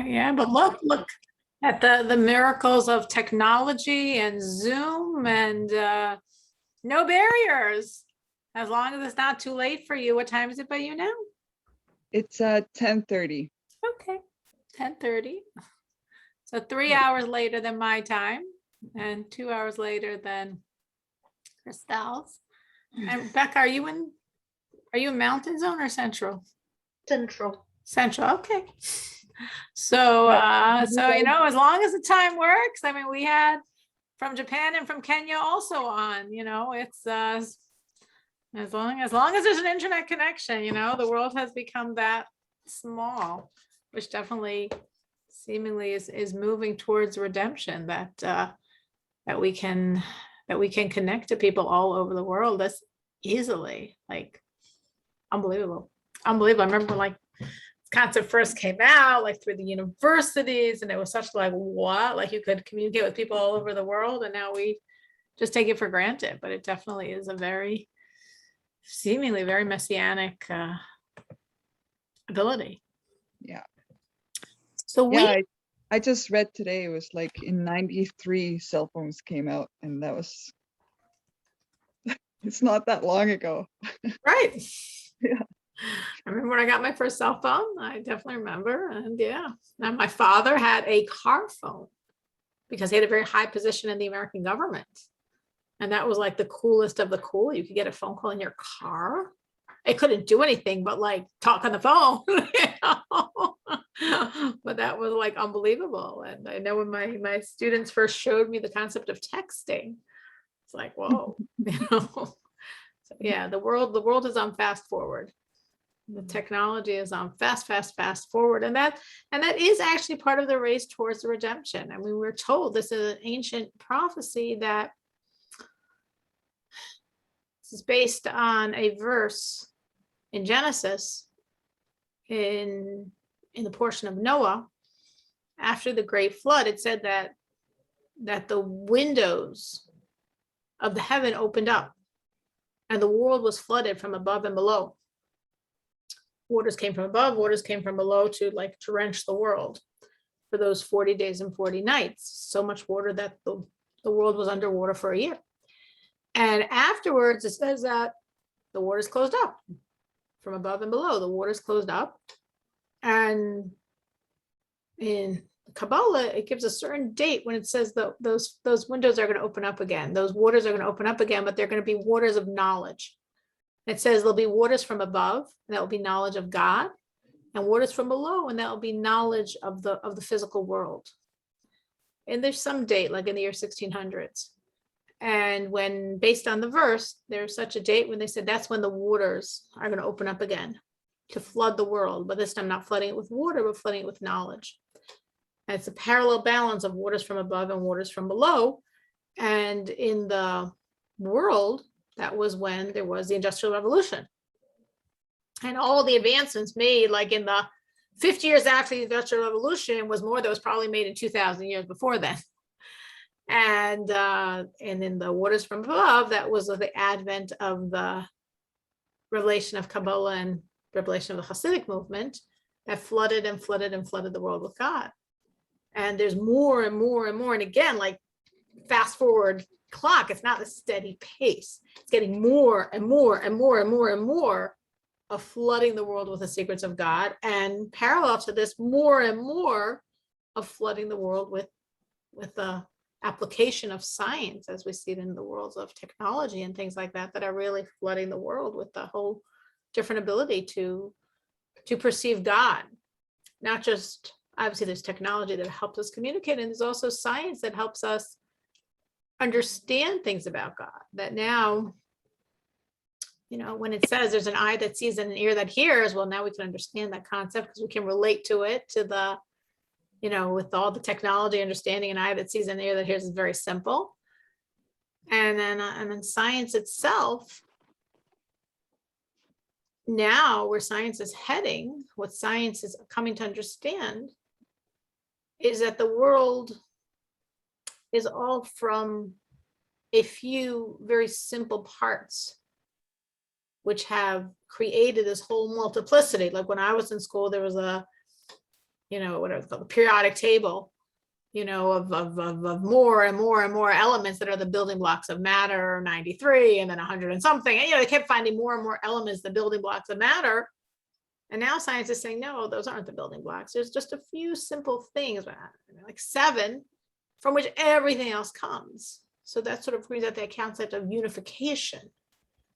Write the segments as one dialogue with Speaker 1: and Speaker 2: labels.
Speaker 1: yeah, but look at the miracles of technology and Zoom and no barriers. As long as it's not too late for you. What time is it by you now?
Speaker 2: It's 10:30.
Speaker 1: Okay, 10:30. So 3 hours later than my time and 2 hours later than Christelle's. And Becca, are you in mountain zone or central?
Speaker 3: Central.
Speaker 1: Central, okay. So as long as the time works. I mean, we had from Japan and from Kenya also on, it's as long as there's an internet connection, the world has become that small, which definitely seemingly is moving towards redemption, that we can connect to people all over the world this easily. Like unbelievable. I remember when this concept first came out, through the universities, and it was such what? You could communicate with people all over the world, and now we just take it for granted. But it definitely is a seemingly very messianic ability.
Speaker 2: Yeah.
Speaker 1: So
Speaker 2: I just read today, it was in 93 cell phones came out, and that was, it's not that long ago.
Speaker 1: Right.
Speaker 2: Yeah.
Speaker 1: I remember when I got my first cell phone. I definitely remember. And yeah, now my father had a car phone because he had a very high position in the American government. And that was the coolest of the cool. You could get a phone call in your car. It couldn't do anything but talk on the phone. But that was unbelievable. And I know when my students first showed me the concept of texting, it's whoa. So yeah, the world is on fast forward. The technology is on fast forward. And that is actually part of the race towards the redemption. I mean, we're told this is an ancient prophecy that this is based on a verse in Genesis in the portion of Noah. After the great flood, it said that the windows of the heaven opened up and the world was flooded from above and below. Waters came from above, waters came from below to drench the world for those 40 days and 40 nights. So much water that the world was underwater for a year. And afterwards, it says that the waters closed up from above and below. The waters closed up. And in Kabbalah, it gives a certain date when it says that those windows are going to open up again. Those waters are going to open up again, but they're going to be waters of knowledge. It says there'll be waters from above, and that will be knowledge of God, and waters from below, and that will be knowledge of the physical world. And there's some date, in the year 1600s. And when, based on the verse, there's such a date when they said that's when the waters are going to open up again to flood the world. But this time, not flooding it with water, but flooding it with knowledge. And it's a parallel balance of waters from above and waters from below. And in the world, that was when there was the Industrial Revolution. And all the advancements made, in the 50 years after the Industrial Revolution, was more that was probably made in 2,000 years before then. And in the waters from above, that was the advent of the revelation of Kabbalah and revelation of the Hasidic movement that flooded and flooded and flooded the world with God. And there's more and more and more. And again, fast forward clock, it's not a steady pace. It's getting more and more and more and more and more of flooding the world with the secrets of God. And parallel to this, more and more of flooding the world with the application of science, as we see it in the worlds of technology and things like that are really flooding the world with the whole different ability to perceive God. Not just, obviously there's technology that helps us communicate, and there's also science that helps us understand things about God. That now, when it says there's an eye that sees and an ear that hears, well, now we can understand that concept because we can relate to it, to the with all the technology, understanding an eye that sees and an ear that hears is very simple. And then science itself, now where science is heading, what science is coming to understand is that the world is all from a few very simple parts, which have created this whole multiplicity. Like when I was in school, there was a whatever it's called, the periodic table, of more and more and more elements that are the building blocks of matter, 93 and then 100 and something. And, they kept finding more and more elements, the building blocks of matter. And now science is saying, no, those aren't the building blocks. There's just a few simple things, like 7, from which everything else comes. So that sort of brings out that concept of unification,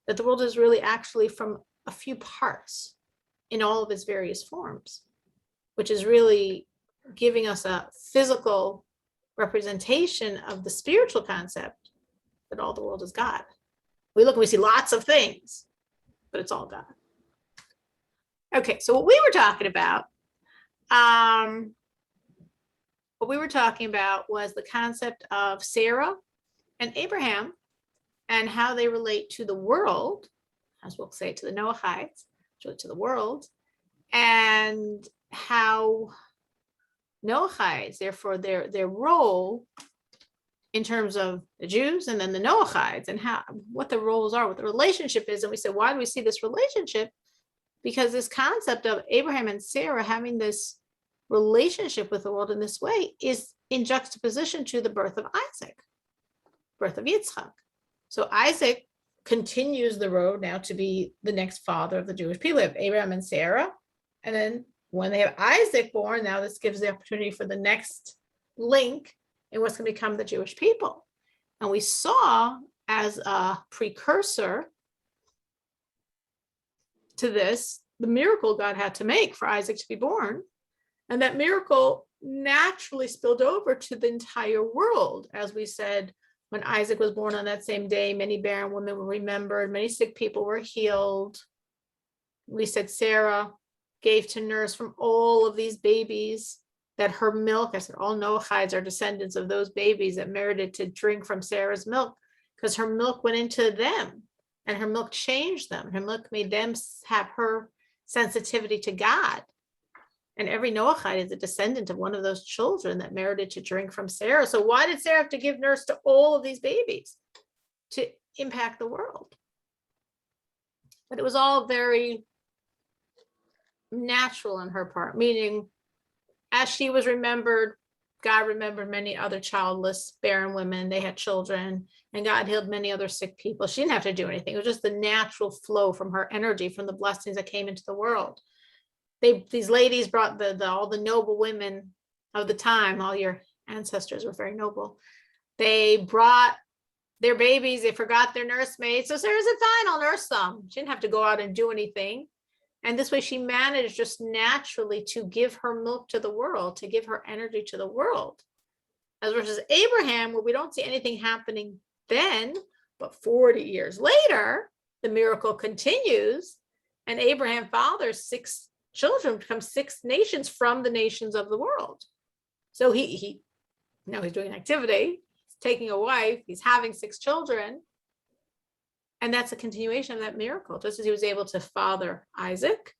Speaker 1: that the world is really actually from a few parts in all of its various forms, which is really giving us a physical representation of the spiritual concept that all the world is God. We look and we see lots of things, but it's all God. Okay, so what we were talking about was the concept of Sarah and Abraham and how they relate to the world, as we'll say to the Noahides, to the world, and how Noahides, therefore their role in terms of the Jews and then the Noahides, and what the roles are, what the relationship is. And we said, why do we see this relationship? Because this concept of Abraham and Sarah having this relationship with the world in this way is in juxtaposition to the birth of Isaac, birth of Yitzchak. So Isaac continues the road now to be the next father of the Jewish people. We have Abraham and Sarah. And then when they have Isaac born, now this gives the opportunity for the next link in what's going to become the Jewish people. And we saw as a precursor to this, the miracle God had to make for Isaac to be born. And that miracle naturally spilled over to the entire world. As we said, when Isaac was born on that same day, many barren women were remembered, many sick people were healed. We said Sarah gave to nurse from all of these babies that her milk, I said all Noahides are descendants of those babies that merited to drink from Sarah's milk, because her milk went into them and her milk changed them. Her milk made them have her sensitivity to God. And every Noahide is a descendant of one of those children that merited to drink from Sarah. So why did Sarah have to give nurse to all of these babies? To impact the world. But it was all very natural on her part, meaning as she was remembered, God remembered many other childless, barren women. They had children, and God healed many other sick people. She didn't have to do anything. It was just the natural flow from her energy, from the blessings that came into the world. These ladies brought all the noble women of the time. All your ancestors were very noble. They brought their babies. They forgot their nursemaids. So Sarah said, fine, I'll nurse them. She didn't have to go out and do anything. And this way she managed just naturally to give her milk to the world, to give her energy to the world. As versus Abraham, where we don't see anything happening then, but 40 years later, the miracle continues, and Abraham fathers 6 children, become 6 nations from the nations of the world. So he now he's doing an activity, he's taking a wife, he's having 6 children. And that's a continuation of that miracle. Just as he was able to father Isaac,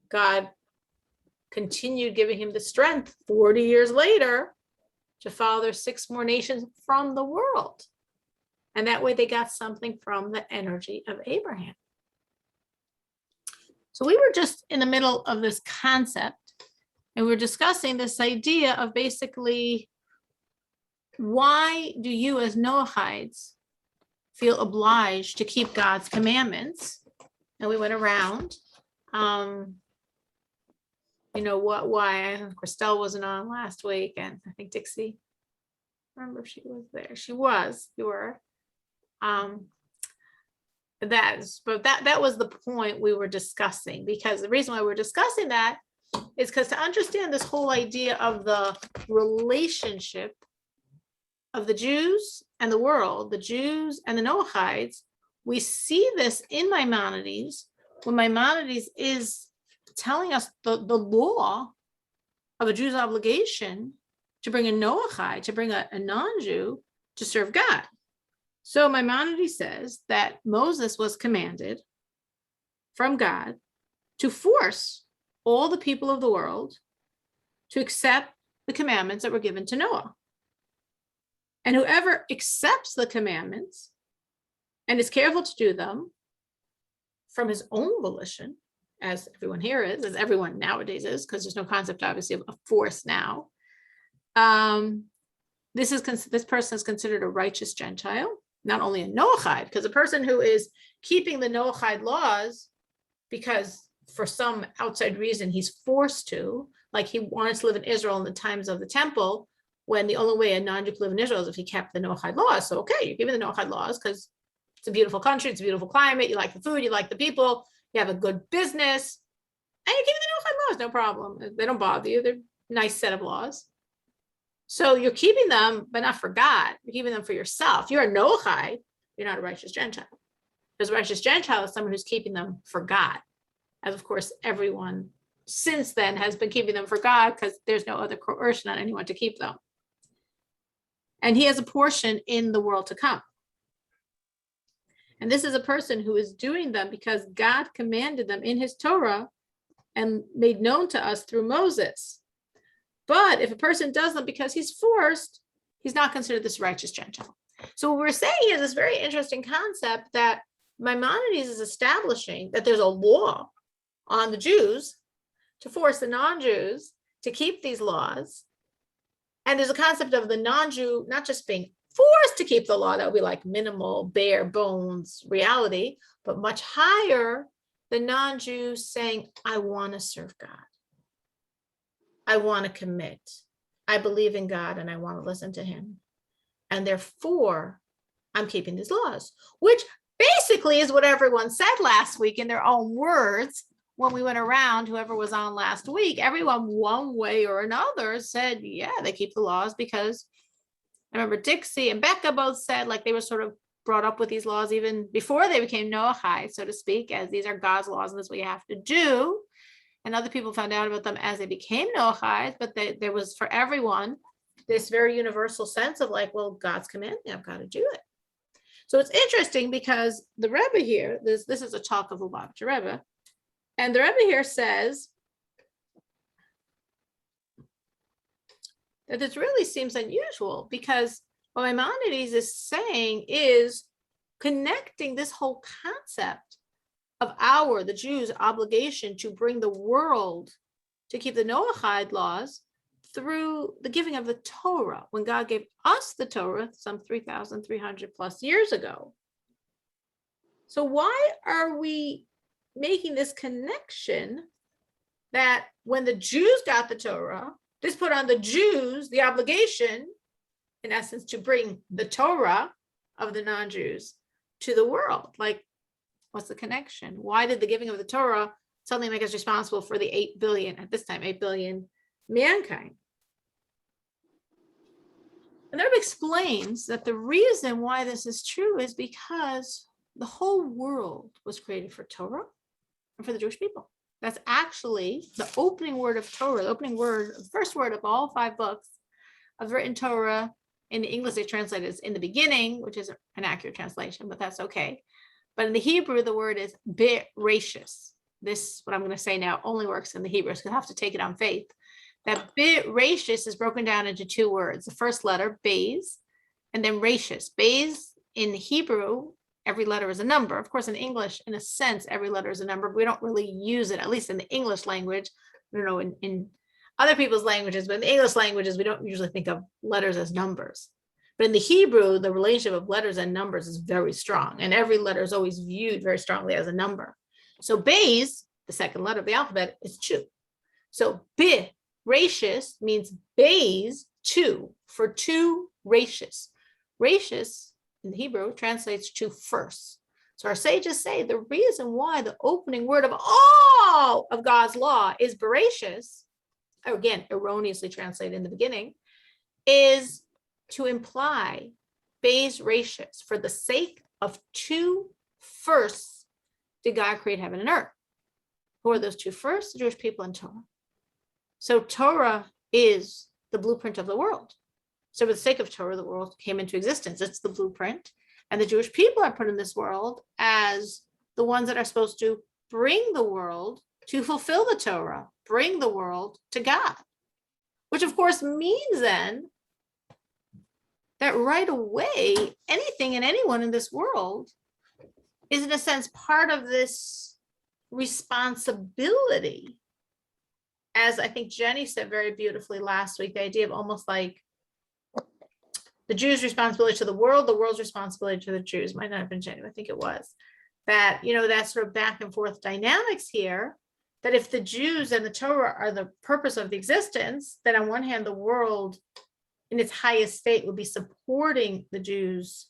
Speaker 1: God continued giving him the strength 40 years later to father 6 more nations from the world. And that way they got something from the energy of Abraham. So we were just in the middle of this concept, and we were discussing this idea of basically, why do you as Noahides feel obliged to keep God's commandments? And we went around, why? Christelle wasn't on last week, and I think Dixie, I remember if she was there. She was, you were. That was the point we were discussing, because the reason why we're discussing that is because to understand this whole idea of the relationship of the Jews and the world, the Jews and the Noahides, we see this in Maimonides, when Maimonides is telling us the law of a Jew's obligation to bring a Noahide, to bring a non-Jew to serve God. So Maimonides says that Moses was commanded from God to force all the people of the world to accept the commandments that were given to Noah. And whoever accepts the commandments and is careful to do them from his own volition, as everyone here is, as everyone nowadays is, because there's no concept, obviously, of force now. This person is considered a righteous Gentile, not only a Noahide, because a person who is keeping the Noahide laws because for some outside reason he's forced to, like he wanted to live in Israel in the times of the temple, when the only way a non-Jew could live in Israel is if he kept the Noahide laws. So, okay, you're giving the Noahide laws because it's a beautiful country, it's a beautiful climate, you like the food, you like the people, you have a good business, and you're giving the Noahide laws, no problem. They don't bother you. They're a nice set of laws. So you're keeping them, but not for God. You're keeping them for yourself. You're a Noahide, you're not a righteous Gentile. Because a righteous Gentile is someone who's keeping them for God. As of course, everyone since then has been keeping them for God because there's no other coercion on anyone to keep them. And he has a portion in the world to come. And this is a person who is doing them because God commanded them in his Torah and made known to us through Moses. But if a person does them because he's forced, he's not considered this righteous Gentile. So what we're saying is this very interesting concept that Maimonides is establishing that there's a law on the Jews to force the non-Jews to keep these laws. And there's a concept of the non-Jew not just being forced to keep the law, that would be like minimal, bare bones reality, but much higher, the non-Jew saying, I want to serve God. I want to commit. I believe in God and I want to listen to him. And therefore, I'm keeping these laws, which basically is what everyone said last week in their own words. When we went around, whoever was on last week, everyone one way or another said, yeah, they keep the laws because I remember Dixie and Becca both said like they were sort of brought up with these laws even before they became Noahide, so to speak, as these are God's laws and this is what you have to do. And other people found out about them as they became Noahide, but there was for everyone this very universal sense of like, well, God's command, I've got to do it. So it's interesting because the Rebbe here, this is a talk of the Lubavitcher Rebbe, and the Rebbe here says that this really seems unusual because what Maimonides is saying is connecting this whole concept of the Jews' obligation to bring the world to keep the Noahide laws through the giving of the Torah, when God gave us the Torah some 3,300 plus years ago. So why are we making this connection that when the Jews got the Torah, this put on the Jews the obligation, in essence, to bring the Torah of the non-Jews to the world? Like, what's the connection? Why did the giving of the Torah suddenly make us responsible for the 8 billion, at this time, 8 billion mankind? And the Rebbe explains that the reason why this is true is because the whole world was created for Torah and for the Jewish people. That's actually the opening word of Torah, the opening word, the first word of all 5 books of written Torah. In the English, they translate it as in the beginning, which is an accurate translation, but that's okay. But in the Hebrew, the word is Bereshis. This, what I'm going to say now, only works in the Hebrew, so you'll have to take it on faith. That Bereshis is broken down into 2 words. The first letter, Beis, and then Rashis. Beis in Hebrew, every letter is a number. Of course, in English, in a sense, every letter is a number. But we don't really use it, at least in the English language. I don't know, in other people's languages, but in the English languages, we don't usually think of letters as numbers. But in the Hebrew, the relationship of letters and numbers is very strong. And every letter is always viewed very strongly as a number. So Beis, the second letter of the alphabet, is 2. So Bereshis means Beis, 2, for 2 Rashis. Rashis in the Hebrew translates to first. So our sages say the reason why the opening word of all of God's law is Bereshis, again, erroneously translated in the beginning, is to imply Beis Rashis, for the sake of 2 firsts did God create heaven and earth. Who are those 2 firsts? The Jewish people and Torah. So Torah is the blueprint of the world. So for the sake of Torah, the world came into existence. It's the blueprint. And the Jewish people are put in this world as the ones that are supposed to bring the world to fulfill the Torah, bring the world to God. Which of course means then that right away, anything and anyone in this world is in a sense part of this responsibility, as I think Jenny said very beautifully last week, the idea of almost like the Jews' responsibility to the world's responsibility to the Jews. Might not have been Jenny, I think it was. That, that sort of back and forth dynamics here, that if the Jews and the Torah are the purpose of the existence, then on one hand, the world in its highest state would be supporting the Jews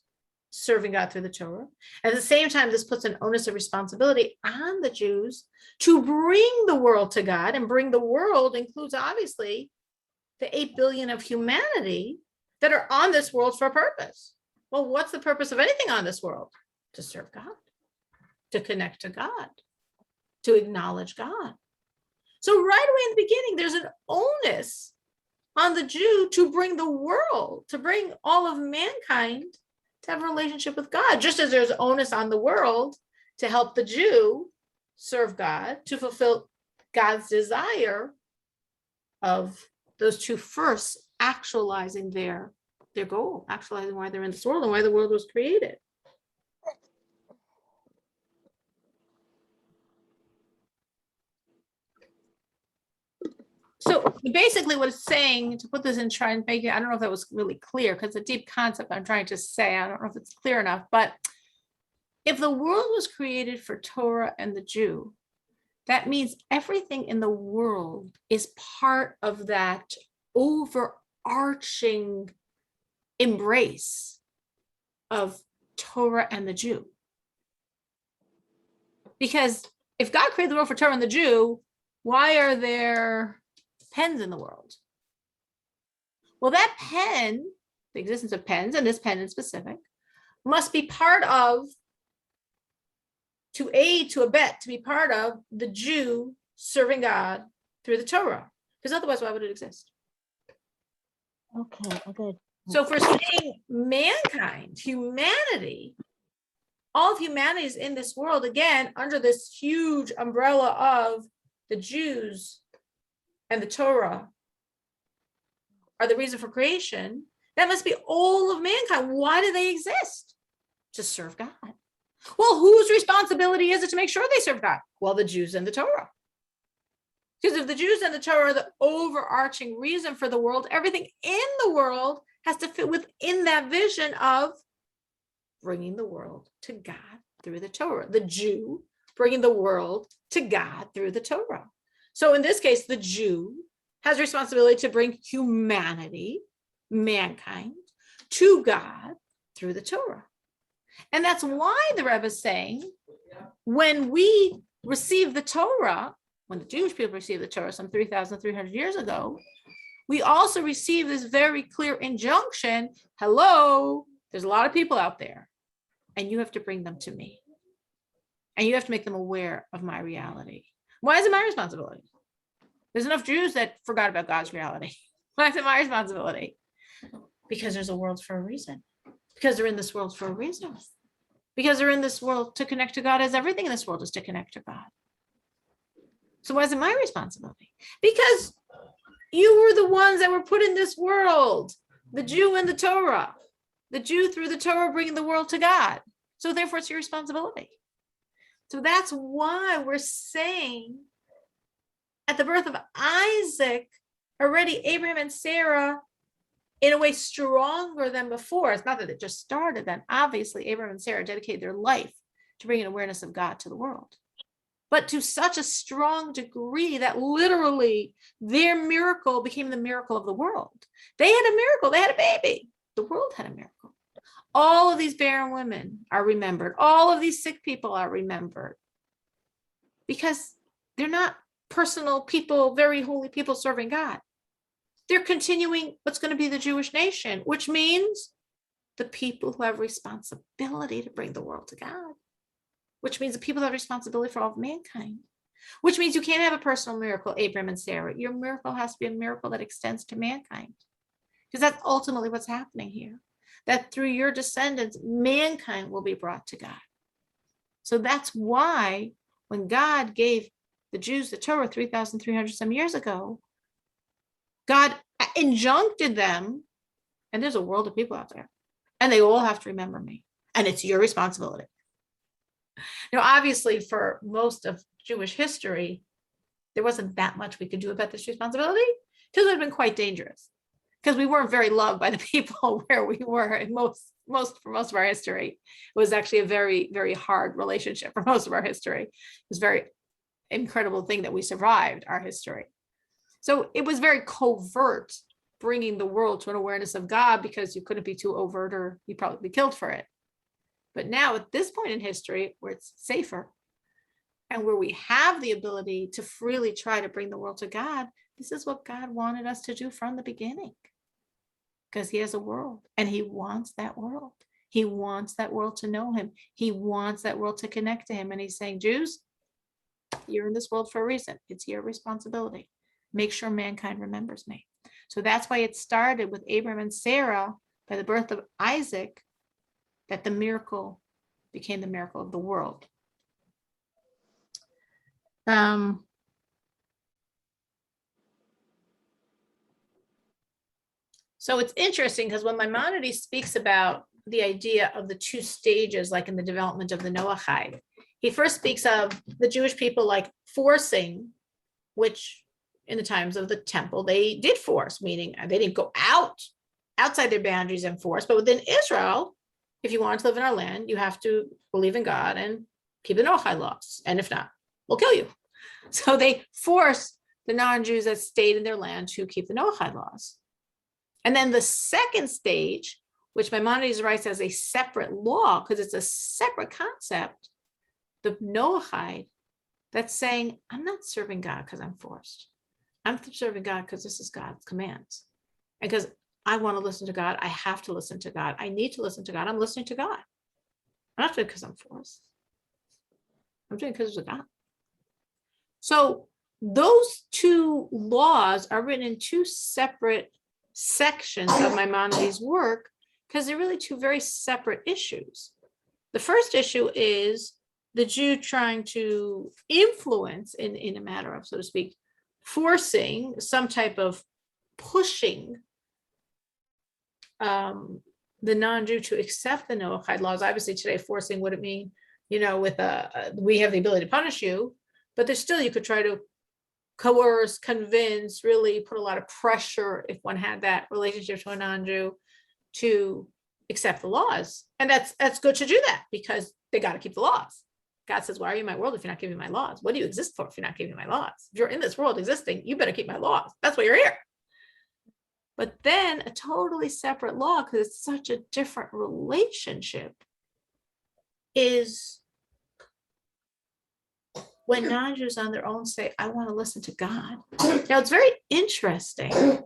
Speaker 1: serving God through the Torah. At the same time, this puts an onus of responsibility on the Jews to bring the world to God, and bring the world includes obviously the 8 billion of humanity that are on this world for a purpose. Well, what's the purpose of anything on this world? To serve God, to connect to God, to acknowledge God. So right away in the beginning, there's an onus on the Jew to bring the world, to bring all of mankind to have a relationship with God, just as there's onus on the world to help the Jew serve God, to fulfill God's desire of those two first actualizing their goal, actualizing why they're in this world and why the world was created. So basically what it's saying, to put this in, try and make it, I don't know if that was really clear, because it's a deep concept I'm trying to say, I don't know if it's clear enough, but if the world was created for Torah and the Jew, that means everything in the world is part of that overarching embrace of Torah and the Jew. Because if God created the world for Torah and the Jew, why are there pens in the world? Well, that pen, the existence of pens, and this pen in specific, must be part of, to aid, to abet, to be part of the Jew serving God through the Torah. Because otherwise, why would it exist?
Speaker 3: Okay.
Speaker 1: So if we're saying mankind, humanity, all of humanity is in this world, again, under this huge umbrella of the Jews and the Torah are the reason for creation, that must be all of mankind. Why do they exist? To serve God. Well, whose responsibility is it to make sure they serve God? Well, the Jews and the Torah. Because if the Jews and the Torah are the overarching reason for the world, everything in the world has to fit within that vision of bringing the world to God through the Torah. The Jew bringing the world to God through the Torah. So in this case, the Jew has responsibility to bring humanity, mankind, to God through the Torah. And that's why the Rebbe is saying, when we receive the Torah, when the Jewish people received the Torah some 3,300 years ago, we also receive this very clear injunction. Hello, there's a lot of people out there, and you have to bring them to me. And you have to make them aware of my reality. Why is it my responsibility? There's enough Jews that forgot about God's reality. Why is it my responsibility? Because there's a world for a reason. Because they're in this world for a reason. Because they're in this world to connect to God, as everything in this world is to connect to God. So why is it my responsibility? Because you were the ones that were put in this world, the Jew and the Torah, the Jew through the Torah bringing the world to God. So therefore it's your responsibility. So that's why we're saying at the birth of Isaac, already Abraham and Sarah, in a way stronger than before. It's not that it just started then. Obviously, Abraham and Sarah dedicated their life to bringing awareness of God to the world. But to such a strong degree that literally their miracle became the miracle of the world. They had a miracle. They had a baby. The world had a miracle. All of these barren women are remembered. All of these sick people are remembered. Because they're not personal people, very holy people serving God. They're continuing what's going to be the Jewish nation, which means the people who have responsibility to bring the world to God, which means the people who have responsibility for all of mankind, which means you can't have a personal miracle, Abraham and Sarah. Your miracle has to be a miracle that extends to mankind, because that's ultimately what's happening here, that through your descendants, mankind will be brought to God. So that's why when God gave the Jews the Torah 3,300 some years ago, God injuncted them, and there's a world of people out there, and they all have to remember me, and it's your responsibility. Now, obviously, for most of Jewish history, there wasn't that much we could do about this responsibility, because it would have been quite dangerous, because we weren't very loved by the people where we were in for most of our history. It was actually a very, very hard relationship for most of our history. It was a very incredible thing that we survived our history. So it was very covert, bringing the world to an awareness of God, because you couldn't be too overt or you'd probably be killed for it. But now at this point in history, where it's safer and where we have the ability to freely try to bring the world to God, this is what God wanted us to do from the beginning, because he has a world and he wants that world. He wants that world to know him. He wants that world to connect to him. And he's saying, Jews, you're in this world for a reason. It's your responsibility. Make sure mankind remembers me. So that's why it started with Abraham and Sarah, by the birth of Isaac, that the miracle became the miracle of the world. So it's interesting, because when Maimonides speaks about the idea of the two stages, like in the development of the Noahide, he first speaks of the Jewish people like forcing, which in the times of the temple, they did force, meaning they didn't go outside their boundaries and force. But within Israel, if you want to live in our land, you have to believe in God and keep the Noahide laws. And if not, we'll kill you. So they forced the non-Jews that stayed in their land to keep the Noahide laws. And then the second stage, which Maimonides writes as a separate law, because it's a separate concept, the Noahide, that's saying, I'm not serving God because I'm forced. I'm serving God because this is God's commands. And because I want to listen to God, I have to listen to God. I need to listen to God. I'm listening to God. I'm not doing it because I'm forced. I'm doing it because of God. So those two laws are written in two separate sections of Maimonides' work, because they're really two very separate issues. The first issue is the Jew trying to influence in a matter of, so to speak, forcing some type of pushing the non-Jew to accept the Noahide laws. Obviously today, forcing wouldn't mean, with we have the ability to punish you, but there's still, you could try to coerce, convince, really put a lot of pressure, if one had that relationship to a non-Jew, to accept the laws. And that's good to do that, because they got to keep the laws. God says, why are you in my world if you're not keeping my laws? What do you exist for if you're not keeping my laws? If you're in this world existing, you better keep my laws. That's why you're here. But then a totally separate law, because it's such a different relationship, is when non-Jews on their own say, I want to listen to God. Now, it's very interesting,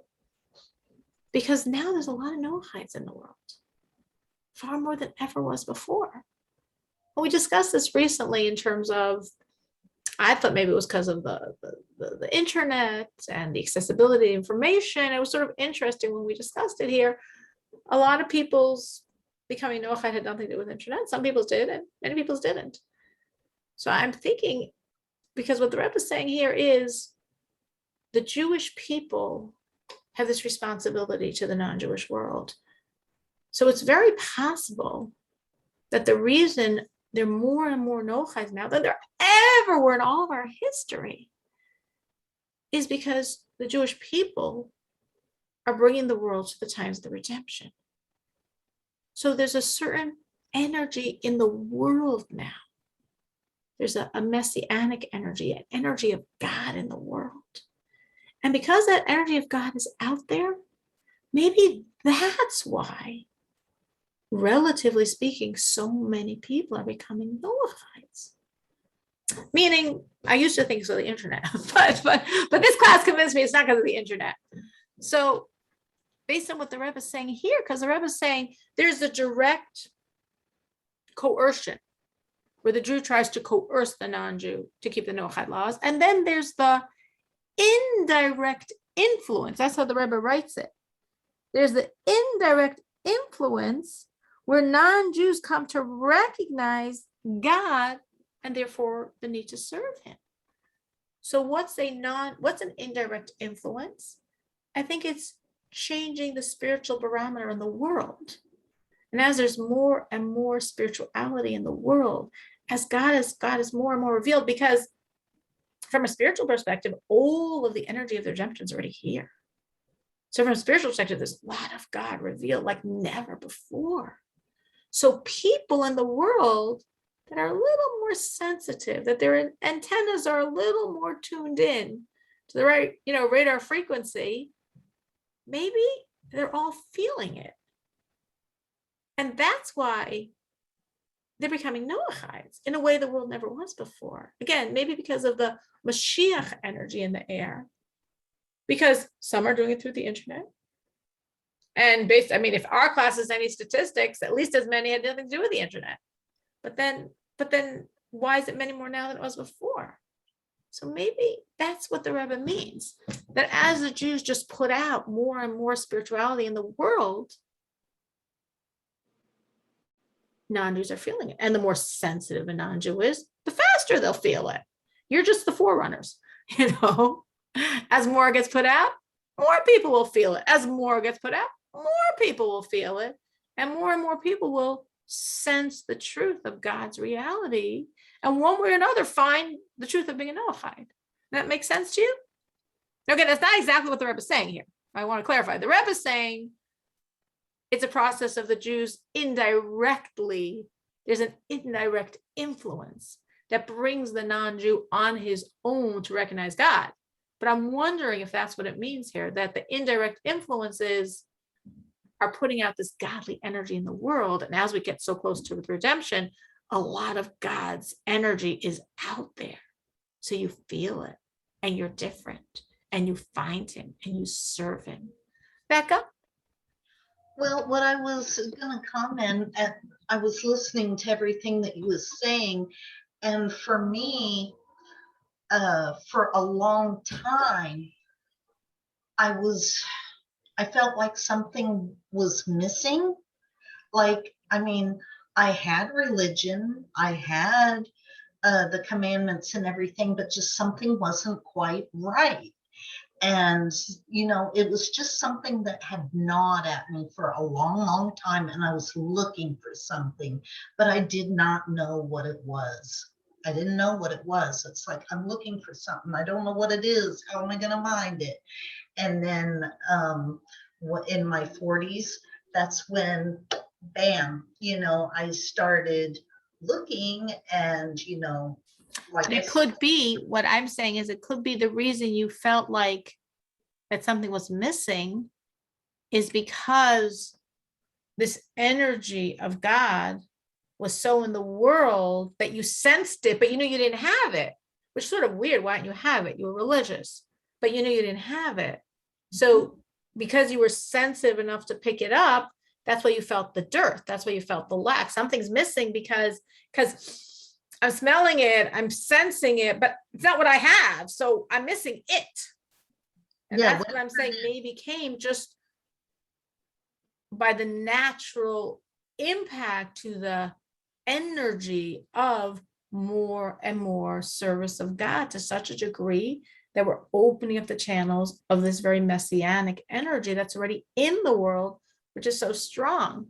Speaker 1: because now there's a lot of Noahides in the world, far more than ever was before. And we discussed this recently in terms of, I thought maybe it was because of the internet and the accessibility of information. It was sort of interesting when we discussed it here. A lot of people's becoming Noahide had nothing to do with internet. Some people's did, and many people's didn't. So I'm thinking, because what the Rebbe is saying here is the Jewish people have this responsibility to the non-Jewish world. So it's very possible that the reason there are more and more Noahides now than there ever were in all of our history is because the Jewish people are bringing the world to the times of the redemption. So there's a certain energy in the world now. There's a Messianic energy, an energy of God in the world. And because that energy of God is out there, maybe that's why, relatively speaking, so many people are becoming Noahides. Meaning, I used to think it's of the internet, but this class convinced me it's not because of the internet. So based on what the Rebbe is saying here, because the Rebbe is saying there's the direct coercion, where the Jew tries to coerce the non-Jew to keep the Noahide laws. And then there's the indirect influence. That's how the Rebbe writes it. There's the indirect influence where non-Jews come to recognize God and therefore the need to serve him. So what's an indirect influence? I think it's changing the spiritual barometer in the world. And as there's more and more spirituality in the world, as God is more and more revealed, because from a spiritual perspective, all of the energy of the redemption is already here. So from a spiritual perspective, there's a lot of God revealed like never before. So people in the world that are a little more sensitive, that their antennas are a little more tuned in to the right, radar frequency, maybe they're all feeling it. And that's why they're becoming Noahides in a way the world never was before. Again, maybe because of the Mashiach energy in the air, because some are doing it through the internet. And if our class is any statistics, at least as many had nothing to do with the internet. But then why is it many more now than it was before? So maybe that's what the Rebbe means, that as the Jews just put out more and more spirituality in the world, non-Jews are feeling it. And the more sensitive a non-Jew is, the faster they'll feel it. You're just the forerunners, As more gets put out, more people will feel it. As more gets put out, more people will feel it. And more people will sense the truth of God's reality. And one way or another, find the truth of being a Noahide. That makes sense to you? Okay, that's not exactly what the Rebbe is saying here. I want to clarify. The Rebbe is saying it's a process of the Jews indirectly. There's an indirect influence that brings the non-Jew on his own to recognize God. But I'm wondering if that's what it means here, that the indirect influences are putting out this godly energy in the world. And as we get so close to the redemption, a lot of God's energy is out there. So you feel it, and you're different, and you find him, and you serve him. Becca?
Speaker 3: Well, what I was going to comment at, I was listening to everything that you was saying, and for me, for a long time, I felt like something was missing. Like, I had religion, I had the commandments and everything, but just something wasn't quite right. And, it was just something that had gnawed at me for a long, long time. And I was looking for something, but I did not know what it was. I didn't know what it was. It's like, I'm looking for something. I don't know what it is. How am I going to find it? And then in my 40s, that's when, bam, I started looking and, like
Speaker 1: it could be, what I'm saying is it could be the reason you felt like that something was missing is because this energy of God was so in the world that you sensed it, but you didn't have it, which is sort of weird. Why didn't you have it? You were religious, but you didn't have it. So because you were sensitive enough to pick it up, that's why you felt the dearth. That's why you felt the lack. Something's missing because I'm smelling it, I'm sensing it, but it's not what I have. So I'm missing it. And
Speaker 3: Yeah,
Speaker 1: that's what I'm saying maybe came just by the natural impact to the energy of more and more service of God to such a degree that we're opening up the channels of this very messianic energy that's already in the world, which is so strong.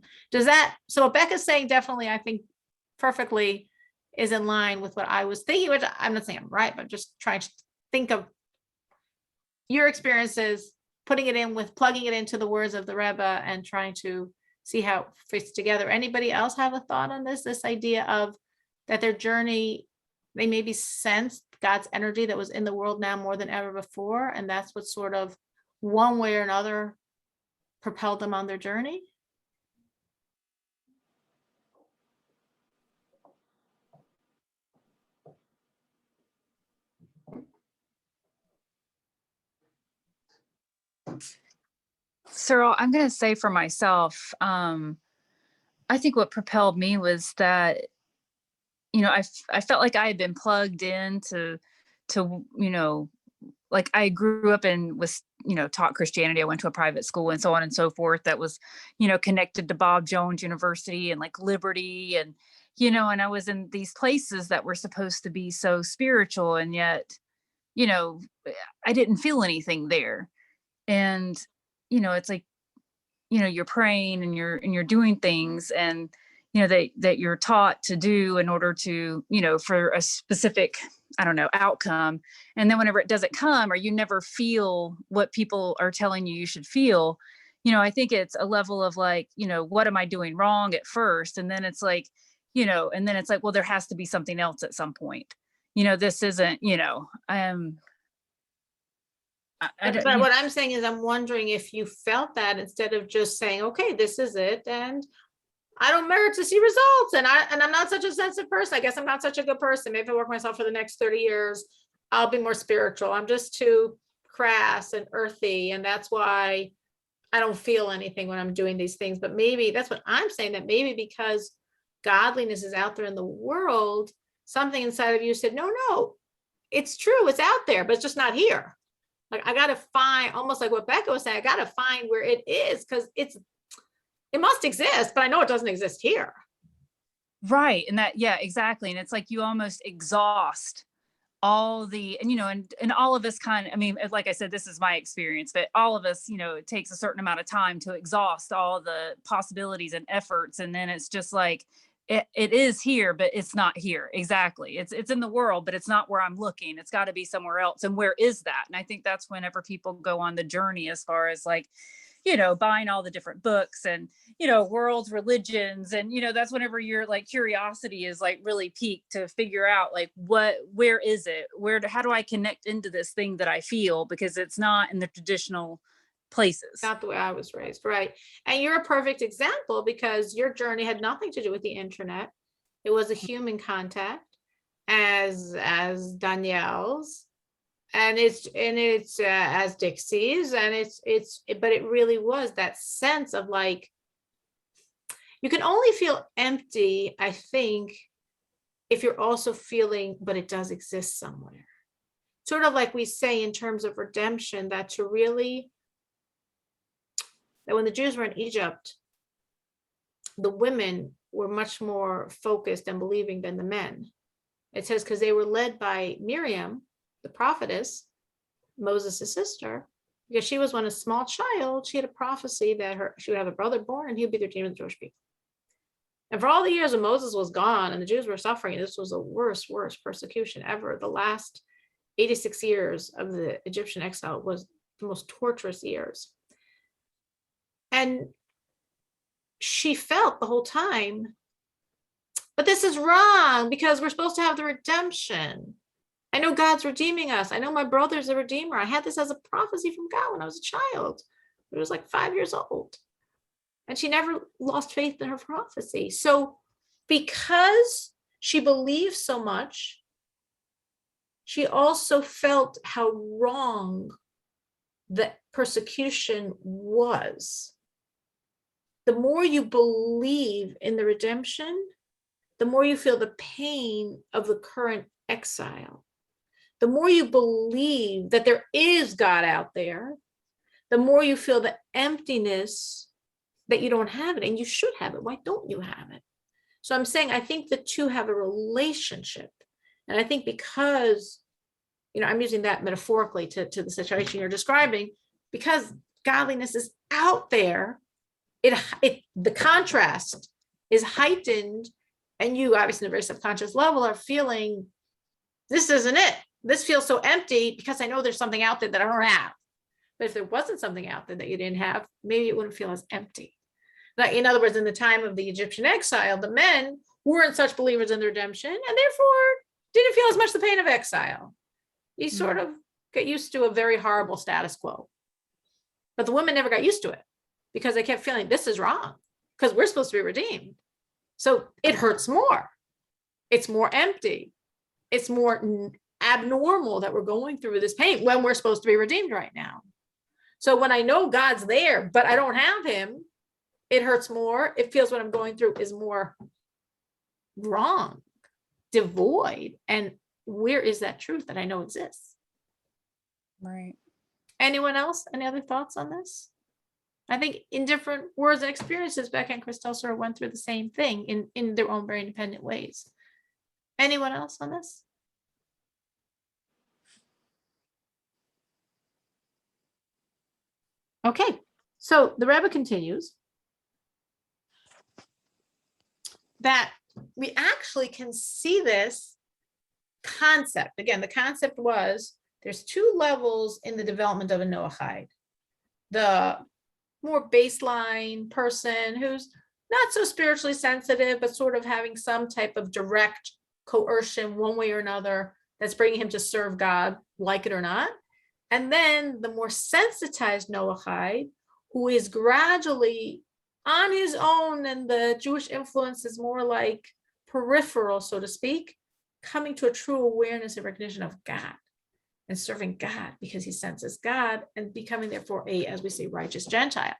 Speaker 1: So what Becca's saying definitely, I think perfectly is in line with what I was thinking, which I'm not saying I'm right, but just trying to think of your experiences, plugging it into the words of the Rebbe and trying to see how it fits together. Anybody else have a thought on this idea of that their journey, they maybe sensed God's energy that was in the world now more than ever before, and that's what sort of one way or another propelled them on their journey?
Speaker 4: Cyril, I'm going to say for myself, I think what propelled me was that, I felt like I had been plugged in to, like I grew up and was, taught Christianity. I went to a private school and so on and so forth that was, connected to Bob Jones University and like Liberty and, and I was in these places that were supposed to be so spiritual. And yet, I didn't feel anything there. And, it's like, you're praying and you're doing things and, that you're taught to do in order to, for a specific, I don't know, outcome. And then whenever it doesn't come, or you never feel what people are telling you should feel, I think it's a level of like, what am I doing wrong at first? And then it's like, well, there has to be something else at some point. This isn't,
Speaker 1: But what I'm saying is, I'm wondering if you felt that instead of just saying, okay, this is it, and I don't merit to see results, and I'm not such a sensitive person. I guess I'm not such a good person. Maybe if I work myself for the next 30 years, I'll be more spiritual. I'm just too crass and earthy, and that's why I don't feel anything when I'm doing these things. But maybe that's what I'm saying, that maybe because godliness is out there in the world, something inside of you said, no, it's true, it's out there, but it's just not here. Like, I got to find, almost like what Becca was saying, I got to find where it is, because it must exist, but I know it doesn't exist here.
Speaker 4: Right. And yeah, exactly. And it's like you almost exhaust all the, and all of us like I said, this is my experience, but all of us, it takes a certain amount of time to exhaust all the possibilities and efforts. And then it's just like, it is here, but it's not here. Exactly. It's in the world, but it's not where I'm looking. It's got to be somewhere else. And where is that? And I think that's whenever people go on the journey, as far as like, buying all the different books and, worlds, religions. And, that's whenever your like curiosity is like really piqued to figure out like where is it? How do I connect into this thing that I feel? Because it's not in the traditional places.
Speaker 1: Not the way I was raised, right? And you're a perfect example, because your journey had nothing to do with the internet. It was a human contact, as Danielle's, and it's as Dixie's, and but it really was that sense of like, you can only feel empty, I think, if you're also feeling, but it does exist somewhere. Sort of like we say in terms of redemption, that when the Jews were in Egypt, the women were much more focused and believing than the men. It says, because they were led by Miriam, the prophetess, Moses' sister, because she was, when a small child, she had a prophecy that she would have a brother born and he would be the redeemer of the Jewish people. And for all the years when Moses was gone and the Jews were suffering, this was the worst persecution ever. The last 86 years of the Egyptian exile was the most torturous years. And she felt the whole time, but this is wrong, because we're supposed to have the redemption. I know God's redeeming us. I know my brother's a redeemer. I had this as a prophecy from God when I was a child. I was like 5 years old. And she never lost faith in her prophecy. So because she believed so much, she also felt how wrong the persecution was. The more you believe in the redemption, the more you feel the pain of the current exile. The more you believe that there is God out there, the more you feel the emptiness that you don't have it, and you should have it. Why don't you have it? So I'm saying, I think the two have a relationship. And I think because, I'm using that metaphorically to the situation you're describing, because godliness is out there, the contrast is heightened, and you obviously in a very subconscious level are feeling, this isn't it. This feels so empty because I know there's something out there that I don't have. But if there wasn't something out there that you didn't have, maybe it wouldn't feel as empty. Like, in other words, in the time of the Egyptian exile, the men weren't such believers in the redemption, and therefore didn't feel as much the pain of exile. You sort of get used to a very horrible status quo. But the women never got used to it, because they kept feeling, this is wrong, because we're supposed to be redeemed. So it hurts more. It's more empty. It's more abnormal that we're going through this pain when we're supposed to be redeemed right now. So when I know God's there, but I don't have him, it hurts more. It feels what I'm going through is more wrong, devoid. And where is that truth that I know exists?
Speaker 4: Right.
Speaker 1: Anyone else? Any other thoughts on this? I think in different words and experiences, Becca and Christelle sort of went through the same thing in their own very independent ways. Anyone else on this? Okay, so the Rebbe continues. that we actually can see this concept. Again, the concept was there's two levels in the development of a Noahide. The more baseline person who's not so spiritually sensitive, but sort of having some type of direct coercion one way or another that's bringing him to serve God, like it or not. And then the more sensitized Noahide, who is gradually on his own, and the Jewish influence is more like peripheral, so to speak, coming to a true awareness and recognition of God and serving God because he senses God and becoming therefore a, as we say, righteous Gentile.